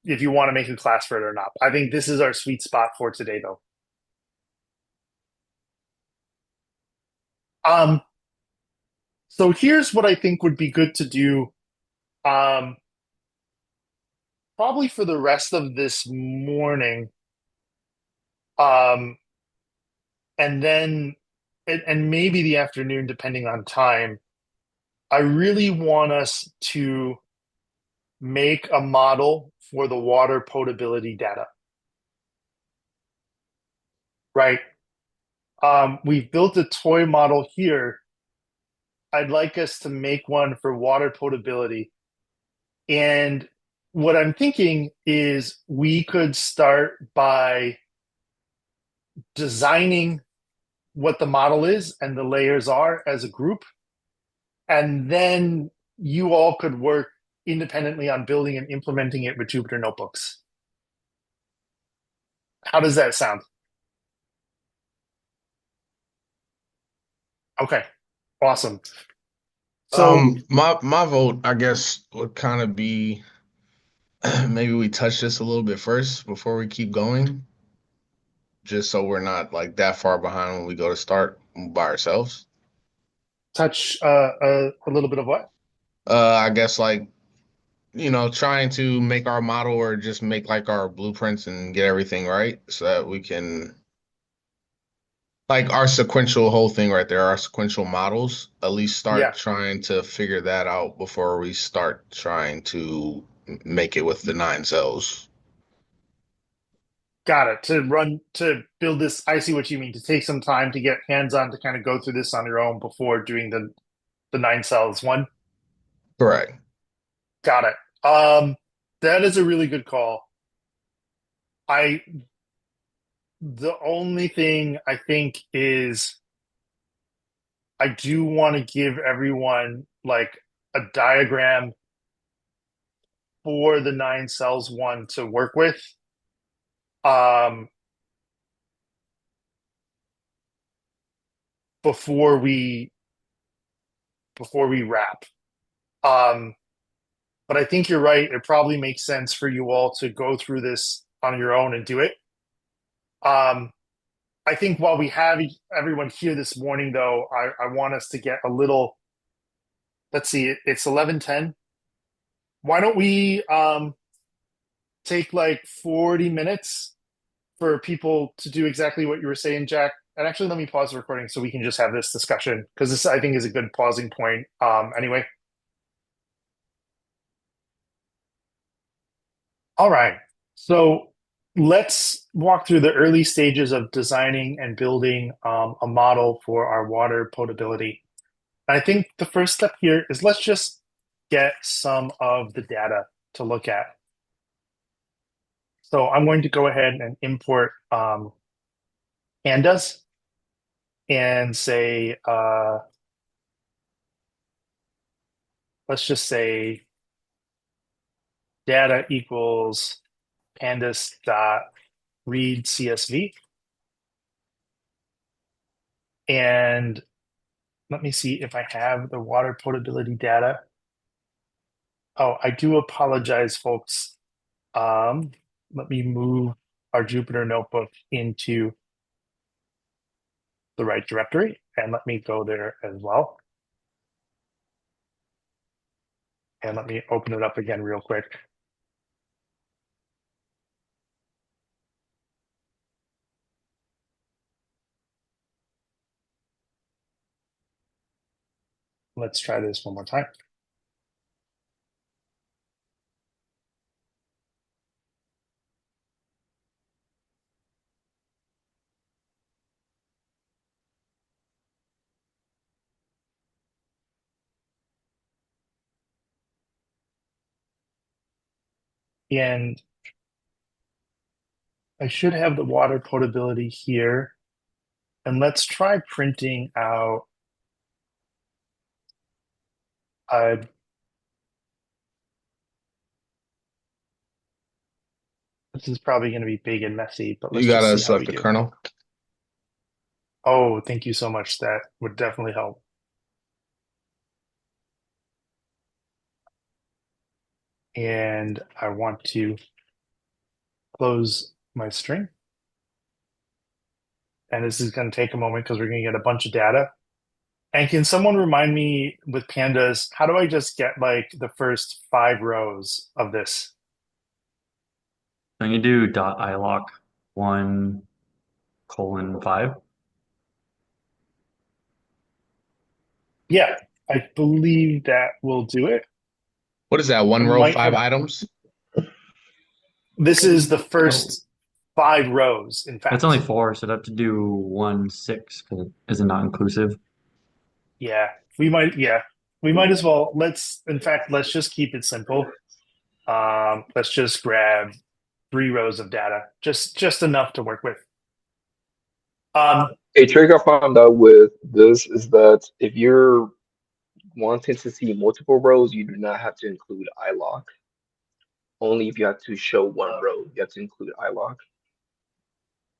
if you want to make a class for it or not. I think this is our sweet spot for today, though. Um, so here's what I think would be good to do. Um, Probably for the rest of this morning. Um, and then and maybe the afternoon, depending on time. I really want us to make a model for the water potability data, right? We've built a toy model here. I'd like us to make one for water potability. And what I'm thinking is we could start by designing what the model is and the layers are as a group. And then you all could work independently on building and implementing it with Jupyter notebooks. How does that sound? Okay, awesome. So My vote, I guess, would kind of be maybe we touch this a little bit first before we keep going, just so we're not like that far behind when we go to start by ourselves. touch a little bit of what? I guess like trying to make our model or just make like our blueprints and get everything right so that we can like our sequential whole thing right there, our sequential models, at least start Yeah, trying to figure that out before we start trying to make it with the 9 cells. got it. To build this, I see what you mean. To take some time to get hands-on to kind of go through this on your own before doing the nine cells one. Correct. Got it. That is a really good call. I The only thing I think is I do want to give everyone like a diagram for the nine cells one to work with. Um, before we wrap. Um, but I think you're right. It probably makes sense for you all to go through this on your own and do it. Um, I think while we have everyone here this morning, though, I want us to get a little. Let's see, it's 11:10. Why don't we take like 40 minutes for people to do exactly what you were saying, Jack? And actually, let me pause the recording so we can just have this discussion because this, I think, is a good pausing point. Anyway, all right. So let's walk through the early stages of designing and building a model for our water potability. I think the first step here is let's just get some of the data to look at. So I'm going to go ahead and import pandas and say, let's just say data equals pandas dot read CSV. And let me see if I have the water potability data. Oh, I do apologize, folks. Let me move our Jupyter notebook into the right directory and let me go there as well. And let me open it up again real quick. Let's try this one more time. And I should have the water potability here. And let's try printing out a this is probably going to be big and messy, but let's You just gotta see how we select the do. kernel. Oh, thank you so much. That would definitely help. And I want to close my string. And this is going to take a moment because we're going to get a bunch of data. And can someone remind me with pandas, how do I just get like the first 5 rows of this? Then you do dot iloc 1:5. Yeah, I believe that will do it. What is that? I One row, might five have, items? this is the Oh, first 5 rows, in it's only fact. 4, so I'd have to do 1:6 because it isn't not inclusive. Yeah, yeah, we might as well, in fact, let's just keep it simple. Let's just grab 3 rows of data, just enough to work with. A trick I found out with this is that if you're wanting to see multiple rows, you do not have to include iLock. Only if you have to show one row, you have to include iLock.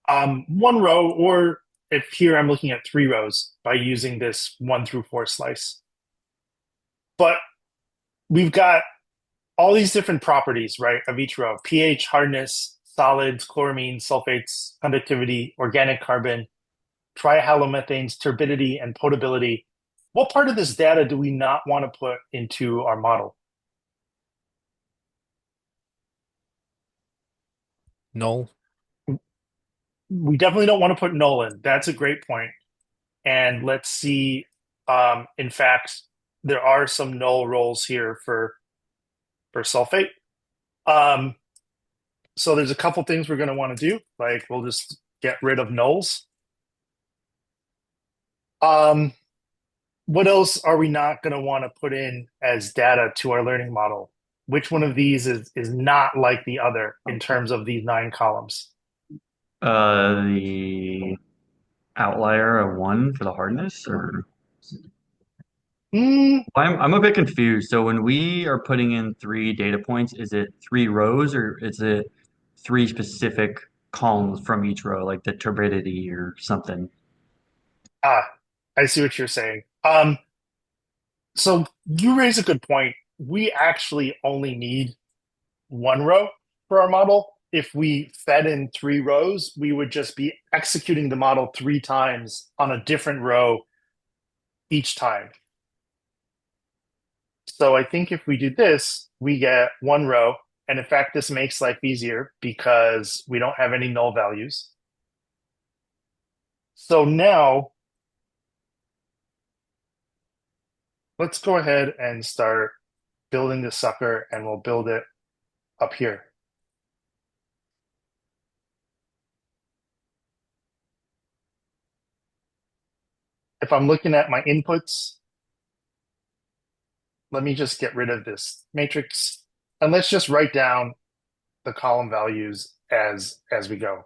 1 row, or if here I'm looking at 3 rows by using this 1 through 4 slice. But we've got all these different properties, right, of each row: pH, hardness, solids, chloramine, sulfates, conductivity, organic carbon, trihalomethanes, turbidity, and potability. What part of this data do we not want to put into our model? Null. We definitely don't want to put null in. That's a great point. And let's see. In fact, there are some null roles here for sulfate. So there's a couple things we're going to want to do. Like we'll just get rid of nulls. What else are we not going to want to put in as data to our learning model? Which one of these is not like the other in terms of these 9 columns? The outlier of 1 for the hardness, or Hmm. I'm a bit confused. So when we are putting in 3 data points, is it 3 rows or is it 3 specific columns from each row, like the turbidity or something? I see what you're saying. So you raise a good point. We actually only need 1 row for our model. If we fed in 3 rows, we would just be executing the model 3 times on a different row each time. So I think if we do this, we get 1 row. And in fact, this makes life easier because we don't have any null values. So now let's go ahead and start building this sucker, and we'll build it up here. If I'm looking at my inputs, let me just get rid of this matrix, and let's just write down the column values as we go.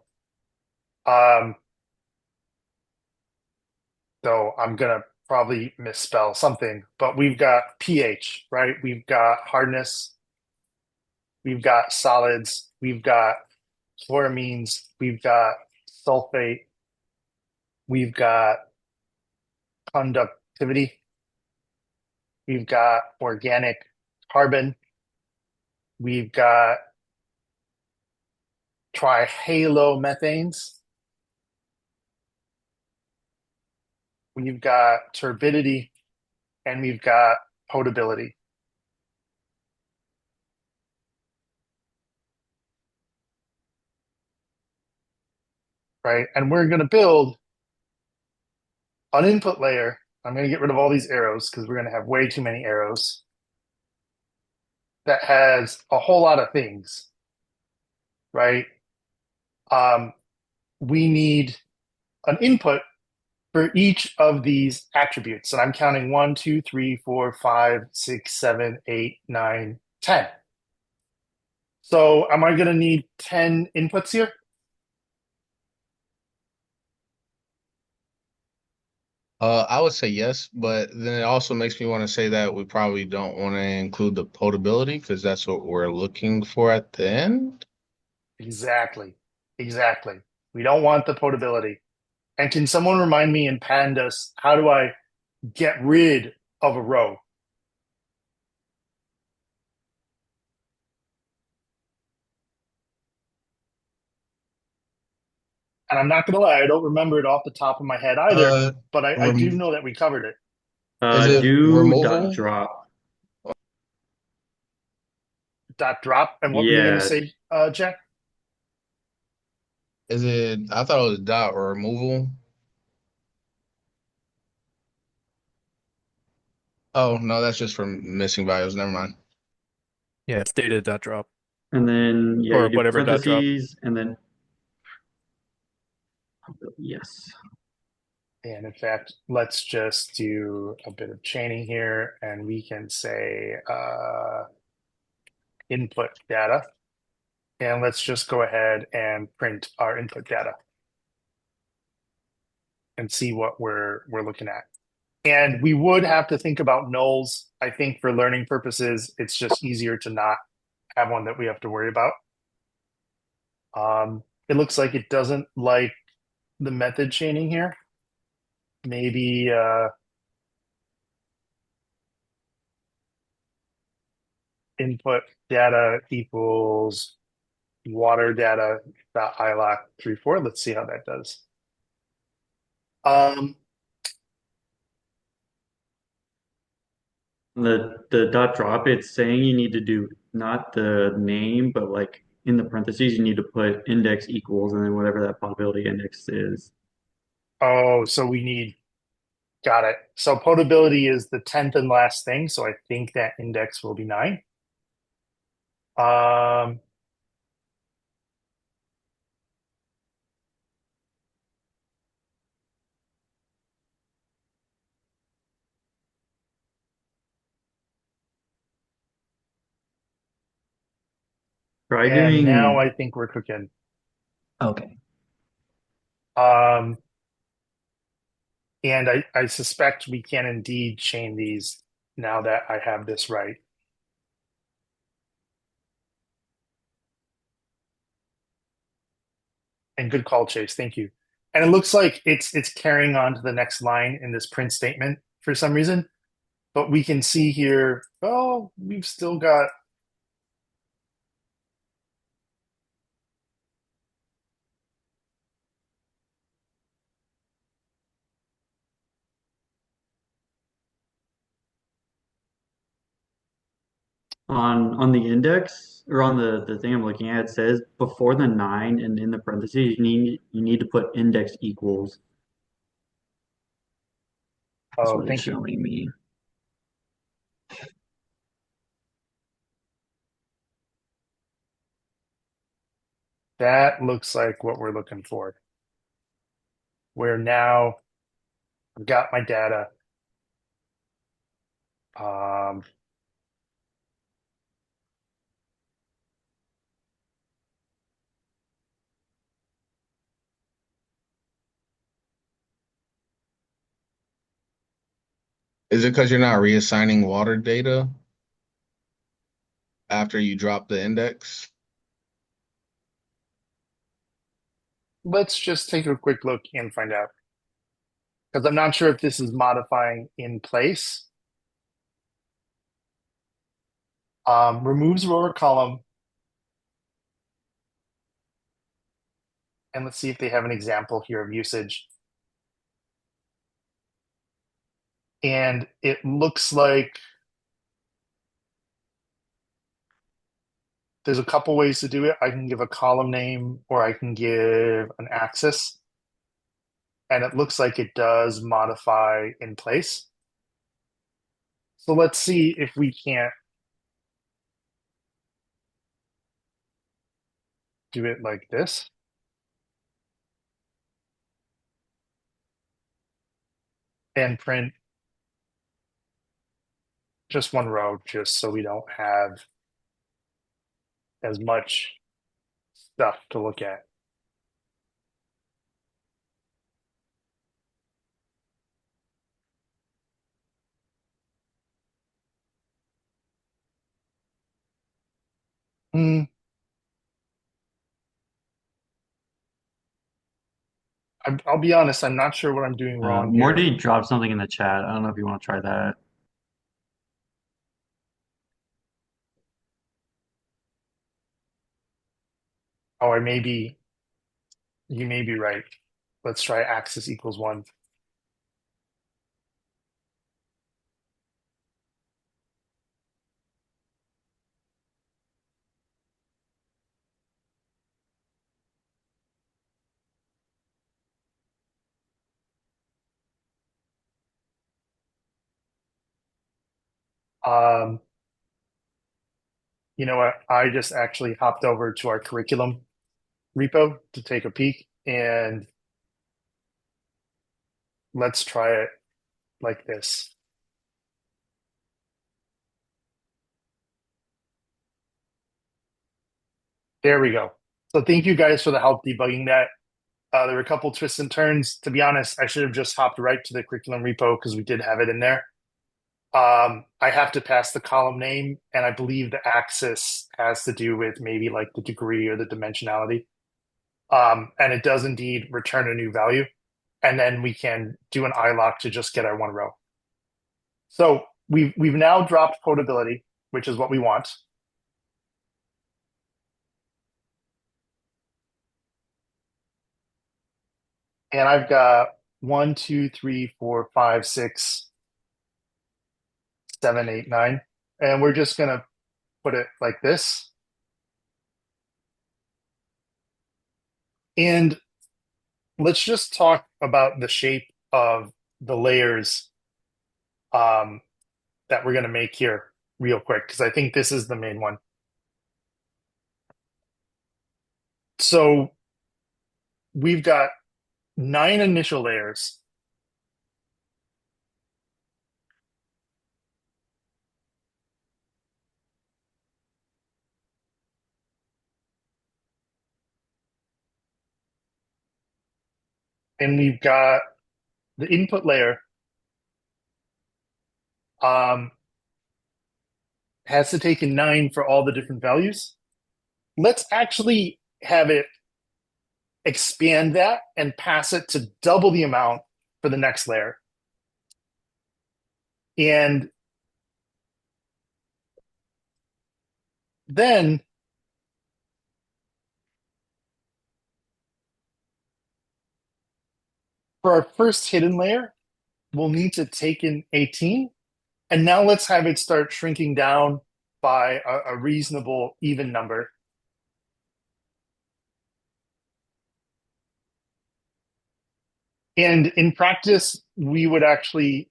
Though I'm gonna probably misspell something, but we've got pH, right? We've got hardness, we've got solids, we've got chloramines, we've got sulfate, we've got conductivity, we've got organic carbon, we've got trihalomethanes, we've got turbidity, and we've got potability. Right? And we're going to build an input layer. I'm going to get rid of all these arrows because we're going to have way too many arrows. That has a whole lot of things, right? We need an input for each of these attributes. And I'm counting 1, 2, 3, 4, 5, 6, 7, 8, 9, 10. So am I going to need 10 inputs here? I would say yes, but then it also makes me want to say that we probably don't want to include the potability because that's what we're looking for at the end. Exactly. Exactly. We don't want the potability. And can someone remind me in pandas, how do I get rid of a row? And I'm not going to lie, I don't remember it off the top of my head either, Uh, but I do rem know that we covered it. Is it Do dot removal? drop. Dot drop. And what were you going to Yeah, say, Jack? Is it? I thought it was dot or removal. Oh no, that's just from missing values. Never mind. Yeah, it's data dot drop and then yeah, or you do whatever dot drop. parentheses, and then yes. And in fact, let's just do a bit of chaining here, and we can say input data. And let's just go ahead and print our input data and see what we're looking at. And we would have to think about nulls. I think for learning purposes, it's just easier to not have one that we have to worry about. It looks like it doesn't like the method chaining here. Maybe input data equals water data dot iloc 34. Let's see how that does. The dot drop, it's saying you need to do not the name, but like in the parentheses, you need to put index equals and then whatever that probability index is. Oh, so we need, got it. So potability is the 10th and last thing. So I think that index will be 9. Um, Try and now doing I think we're cooking. Okay. Um, and I suspect we can indeed chain these now that I have this right. And good call, Chase. Thank you. And it looks like it's carrying on to the next line in this print statement for some reason. But we can see here, oh, we've still got on the index or on the thing I'm looking at, it says before the 9 and in the parentheses, you need to put index equals. That's oh, what it's thank you. showing me. That looks like what we're looking for. Where now I've got my data. Um, Is it because you're not reassigning water data after you drop the index? let's just take a quick look and find out. Because I'm not sure if this is modifying in place. Removes row or column. And let's see if they have an example here of usage. And it looks like there's a couple ways to do it. I can give a column name or I can give an axis. And it looks like it does modify in place. So let's see if we can't do it like this. And print just one row just so we don't have as much stuff to look at. Hmm. I'll be honest, I'm not sure what I'm doing wrong here. Morty dropped something in the chat. I don't know if you want to try that. Oh, you may be right. Let's try axis equals 1. You know what? I just actually hopped over to our curriculum repo to take a peek, and let's try it like this. There we go. So thank you guys for the help debugging that. There were a couple twists and turns. To be honest, I should have just hopped right to the curriculum repo because we did have it in there. I have to pass the column name, and I believe the axis has to do with maybe like the degree or the dimensionality. And it does indeed return a new value. And then we can do an iLock to just get our one row. So we've now dropped quotability, which is what we want. And I've got 1, 2, 3, 4, 5, 6, 7, 8, 9. And we're just gonna put it like this. And let's just talk about the shape of the layers that we're gonna make here real quick, because I think this is the main one. So we've got 9 initial layers. And we've got the input layer has to take in 9 for all the different values. Let's actually have it expand that and pass it to double the amount for the next layer. And then for our first hidden layer, we'll need to take in 18. And now let's have it start shrinking down by a reasonable even number. And in practice, we would actually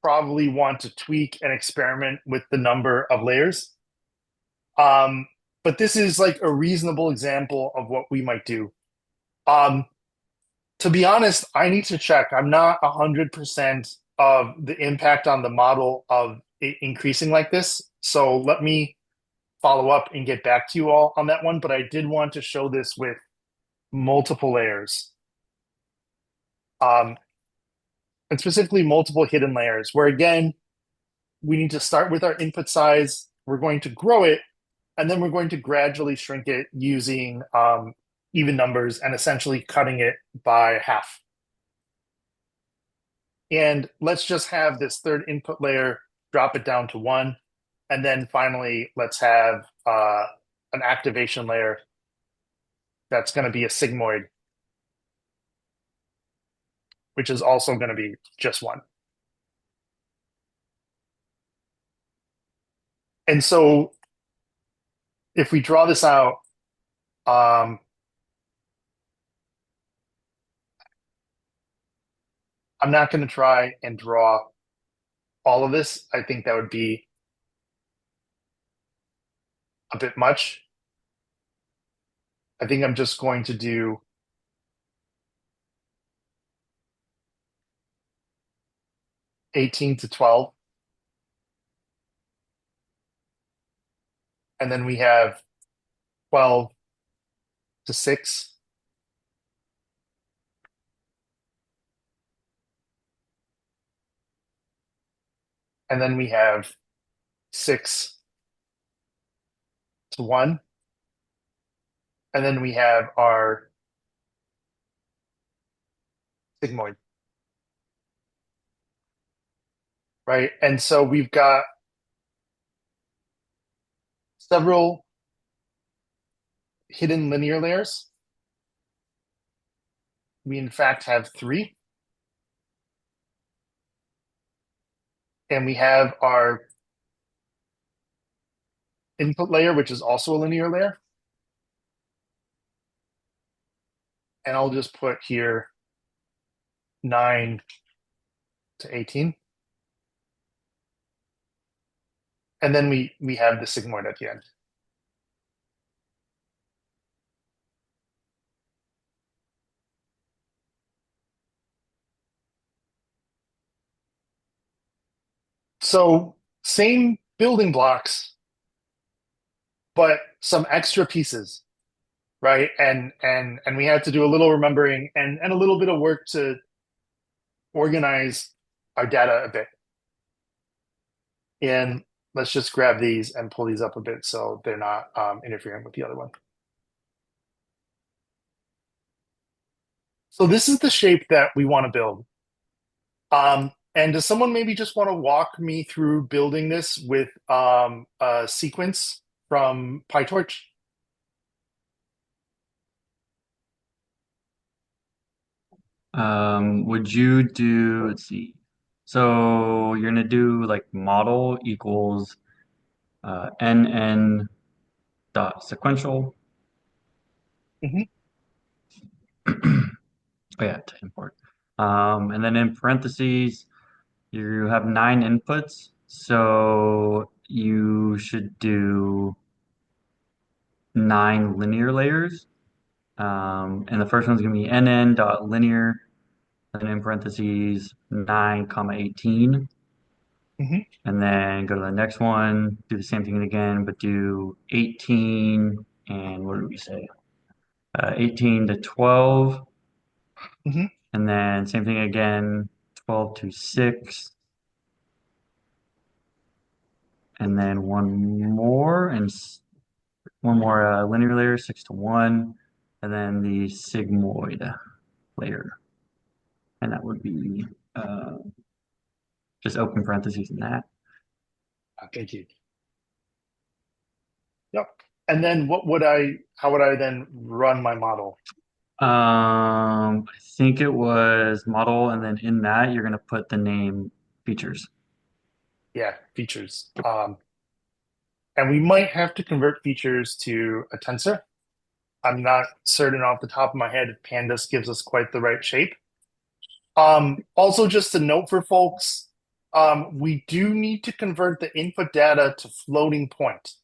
probably want to tweak and experiment with the number of layers. But this is like a reasonable example of what we might do. To be honest, I need to check. I'm not 100% of the impact on the model of it increasing like this. So let me follow up and get back to you all on that one. But I did want to show this with multiple layers. And specifically multiple hidden layers, where again, we need to start with our input size. We're going to grow it, and then we're going to gradually shrink it using even numbers and essentially cutting it by half. And let's just have this third input layer, drop it down to 1. And then finally, let's have an activation layer that's going to be a sigmoid, which is also going to be just 1. And so if we draw this out, I'm not going to try and draw all of this. I think that would be a bit much. I think I'm just going to do (18 to 12). And then we have 12 to 6. And then we have 6 to 1. And then we have our sigmoid, right? And so we've got several hidden linear layers. We in fact have 3. And we have our input layer, which is also a linear layer. And I'll just put here 9 to 18. And then we have the sigmoid at the end. So same building blocks, but some extra pieces, right? And we had to do a little remembering and a little bit of work to organize our data a bit. And let's just grab these and pull these up a bit so they're not interfering with the other one. So this is the shape that we want to build. And does someone maybe just want to walk me through building this with a sequence from PyTorch? Would you do, let's see. So you're gonna do like model equals nn dot sequential. Mhm. Oh yeah, to import. And then in parentheses, you have 9 inputs, so you should do 9 linear layers. And the first one's gonna be nn dot linear, and in parentheses 9 comma 18. Mhm. And then go to the next one, do the same thing again, but do 18 and what did we say? 18 to 12. Mhm. And then same thing again, 12 to 6. And then one more linear layer, 6 to 1. And then the sigmoid layer. And that would be just open parentheses in that. Thank you. Yep. And then how would I then run my model? I think it was model, and then in that you're gonna put the name features. Yeah, features. And we might have to convert features to a tensor. I'm not certain off the top of my head if Pandas gives us quite the right shape. Also, just a note for folks, we do need to convert the input data to floating point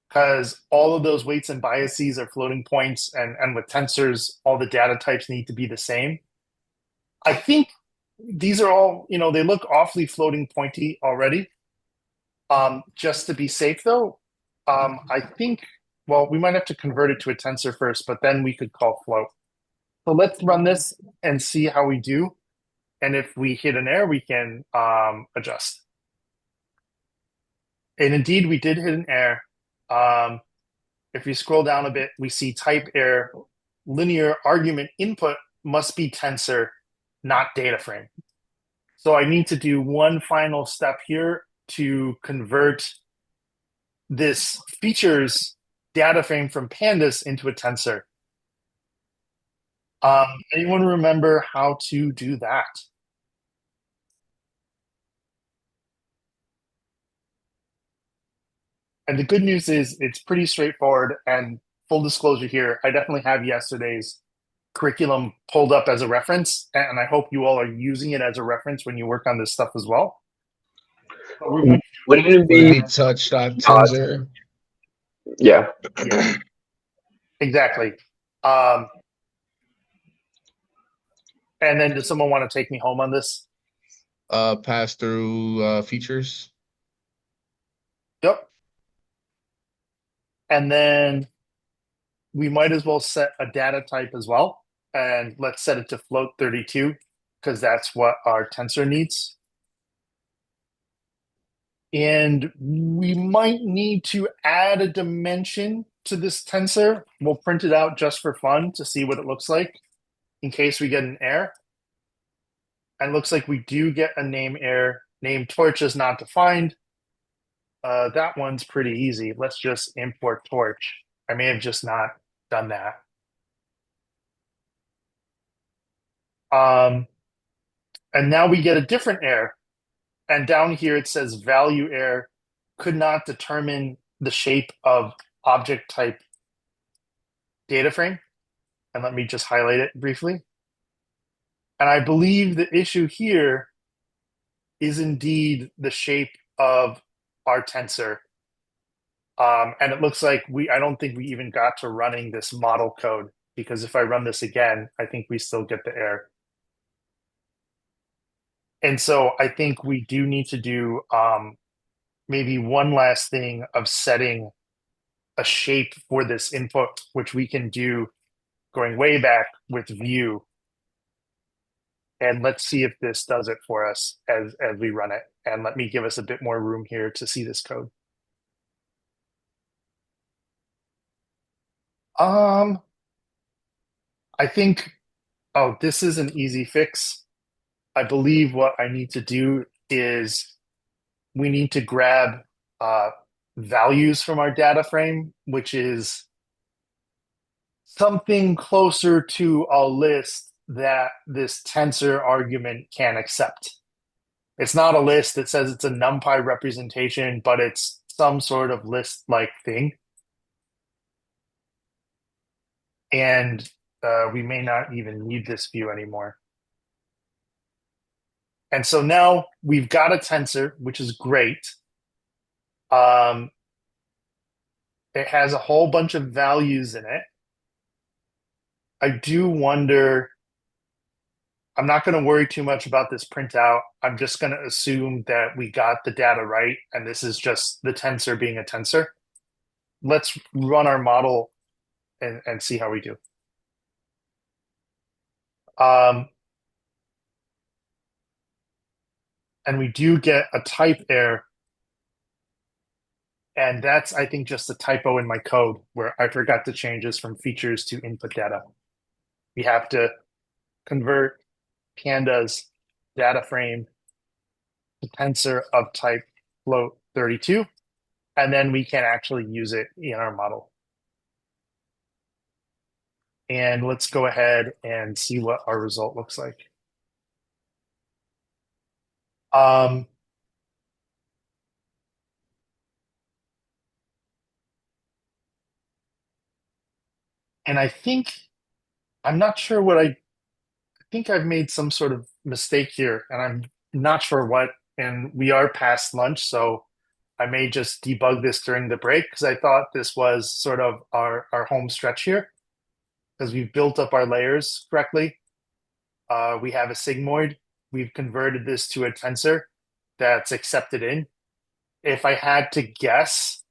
because all of those weights and biases are floating points, and with tensors, all the data types need to be the same. I think these are all, they look awfully floating pointy already. Just to be safe, though, I think, well, we might have to convert it to a tensor first, but then we could call float. So let's run this and see how we do. And if we hit an error, we can adjust. And indeed, we did hit an error. If you scroll down a bit, we see type error, linear argument input must be tensor, not data frame. So I need to do one final step here to convert this features data frame from pandas into a tensor. Anyone remember how to do that? And the good news is it's pretty straightforward. And full disclosure here, I definitely have yesterday's curriculum pulled up as a reference, and I hope you all are using it as a reference when you work on this stuff as well. But we're going Wouldn't it Would it be be touch.tensor? yeah. yeah, exactly. Um, and then does someone want to take me home on this? Pass through features. Yep. And then we might as well set a data type as well. And let's set it to float 32 because that's what our tensor needs. And we might need to add a dimension to this tensor. We'll print it out just for fun to see what it looks like in case we get an error. And it looks like we do get a name error. Name torch is not defined. That one's pretty easy. Let's just import torch. I may have just not done that. And now we get a different error. And down here it says value error could not determine the shape of object type data frame. And let me just highlight it briefly. And I believe the issue here is indeed the shape of our tensor. And it looks like I don't think we even got to running this model code, because if I run this again, I think we still get the error. And so I think we do need to do maybe one last thing of setting a shape for this input, which we can do going way back with view. And let's see if this does it for us as we run it. And let me give us a bit more room here to see this code. I think, oh, this is an easy fix. I believe what I need to do is we need to grab values from our data frame, which is something closer to a list that this tensor argument can accept. It's not a list that says it's a NumPy representation, but it's some sort of list-like thing. And we may not even need this view anymore. And so now we've got a tensor, which is great. It has a whole bunch of values in it. I do wonder, I'm not going to worry too much about this printout. I'm just going to assume that we got the data right, and this is just the tensor being a tensor. Let's run our model and see how we do. And we do get a type error. And that's, I think, just a typo in my code where I forgot to change this from features to input data. We have to convert pandas data frame to tensor of type float 32, and then we can actually use it in our model. And let's go ahead and see what our result looks like. And I think, I'm not sure what I think I've made some sort of mistake here, and I'm not sure what, and we are past lunch, so I may just debug this during the break, because I thought this was sort of our home stretch here, because we've built up our layers correctly. We have a sigmoid. We've converted this to a tensor that's accepted in. If I had to guess,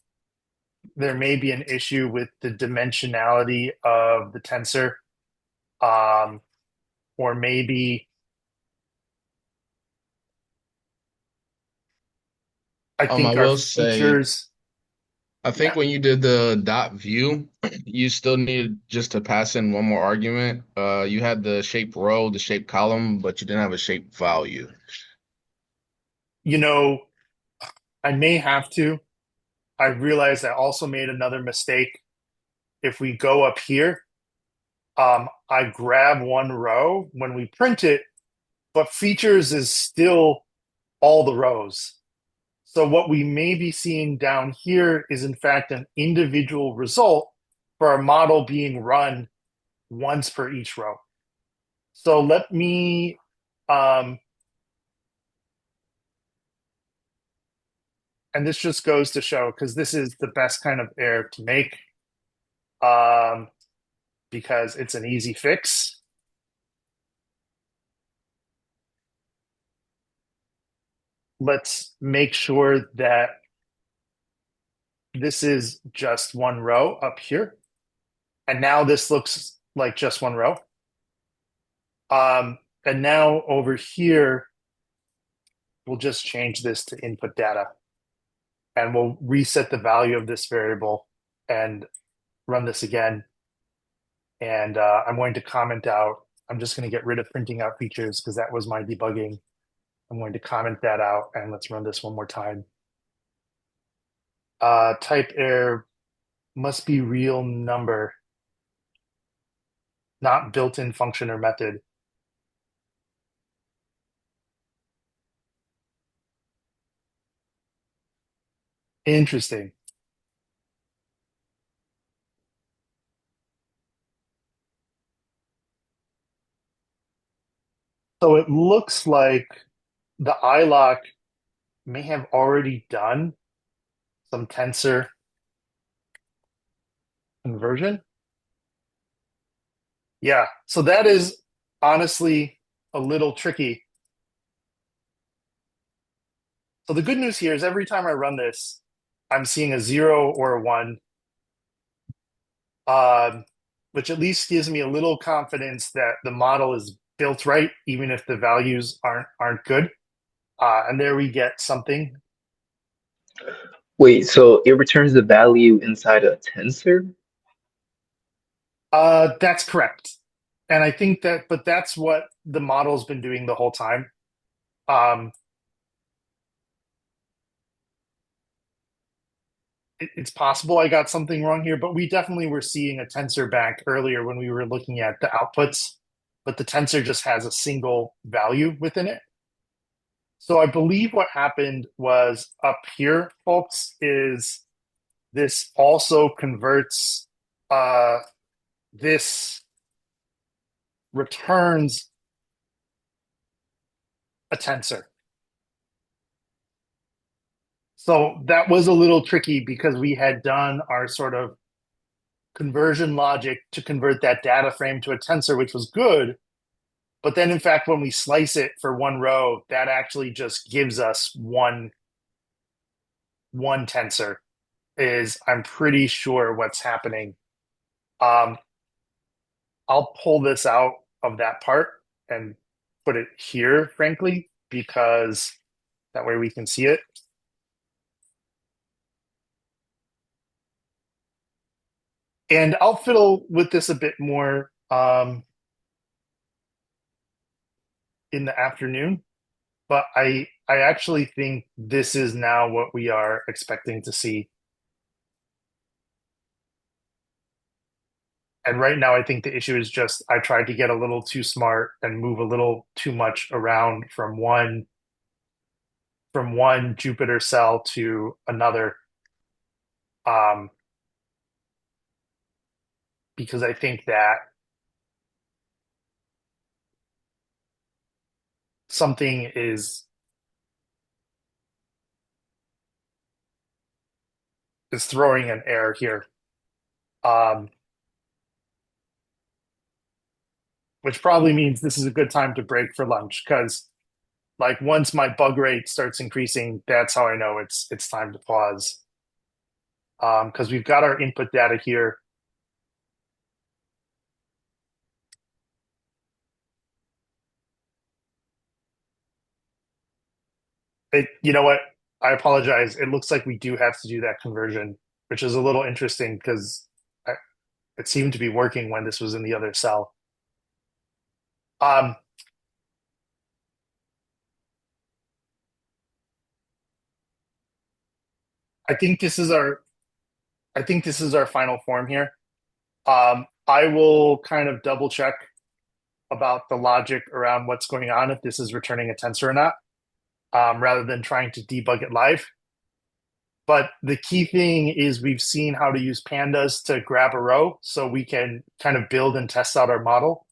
there may be an issue with the dimensionality of the tensor, or maybe I I think our will say, features. I think Yeah, when you did the dot view, you still needed just to pass in one more argument. You had the shape row, the shape column, but you didn't have a shape value. you know, I may have to. I realized I also made another mistake. If we go up here, I grab one row when we print it, but features is still all the rows. So what we may be seeing down here is in fact an individual result for a model being run once per each row. So let me, and this just goes to show, because this is the best kind of error to make, because it's an easy fix. Let's make sure that this is just one row up here. And now this looks like just one row. And now over here, we'll just change this to input data. And we'll reset the value of this variable and run this again. And I'm going to comment out. I'm just going to get rid of printing out features because that was my debugging. I'm going to comment that out, and let's run this one more time. Type error must be real number, not built-in function or method. Interesting. So it looks like the iLock may have already done some tensor conversion. Yeah, so that is honestly a little tricky. So the good news here is every time I run this, I'm seeing a 0 or a 1, which at least gives me a little confidence that the model is built right, even if the values aren't good. And there we get something. Wait, so it returns the value inside a tensor? That's correct. And I think that, but that's what the model's been doing the whole time. It's possible I got something wrong here, but we definitely were seeing a tensor back earlier when we were looking at the outputs, but the tensor just has a single value within it. So I believe what happened was up here, folks, is this also converts, this returns a tensor. So that was a little tricky because we had done our sort of conversion logic to convert that data frame to a tensor, which was good. But then, in fact, when we slice it for one row, that actually just gives us one tensor. Is I'm pretty sure what's happening. I'll pull this out of that part and put it here, frankly, because that way we can see it. And I'll fiddle with this a bit more in the afternoon, but I actually think this is now what we are expecting to see. And right now, I think the issue is just I tried to get a little too smart and move a little too much around from one Jupyter cell to another, because I think that something is throwing an error here, which probably means this is a good time to break for lunch because, like, once my bug rate starts increasing, that's how I know it's time to pause. Because we've got our input data here. You know what? I apologize. It looks like we do have to do that conversion, which is a little interesting because it seemed to be working when this was in the other cell. I think this is our final form here. I will kind of double check about the logic around what's going on if this is returning a tensor or not, rather than trying to debug it live. But the key thing is we've seen how to use pandas to grab a row so we can kind of build and test out our model.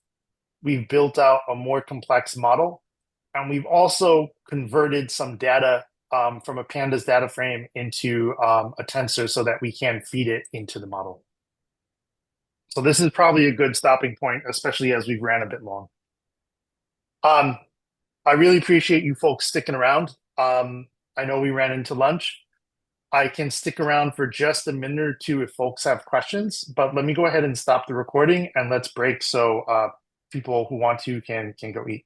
We've built out a more complex model, and we've also converted some data from a pandas data frame into a tensor so that we can feed it into the model. So this is probably a good stopping point, especially as we've ran a bit long. I really appreciate you folks sticking around. I know we ran into lunch. I can stick around for just a minute or two if folks have questions, but let me go ahead and stop the recording and let's break so people who want to can go eat.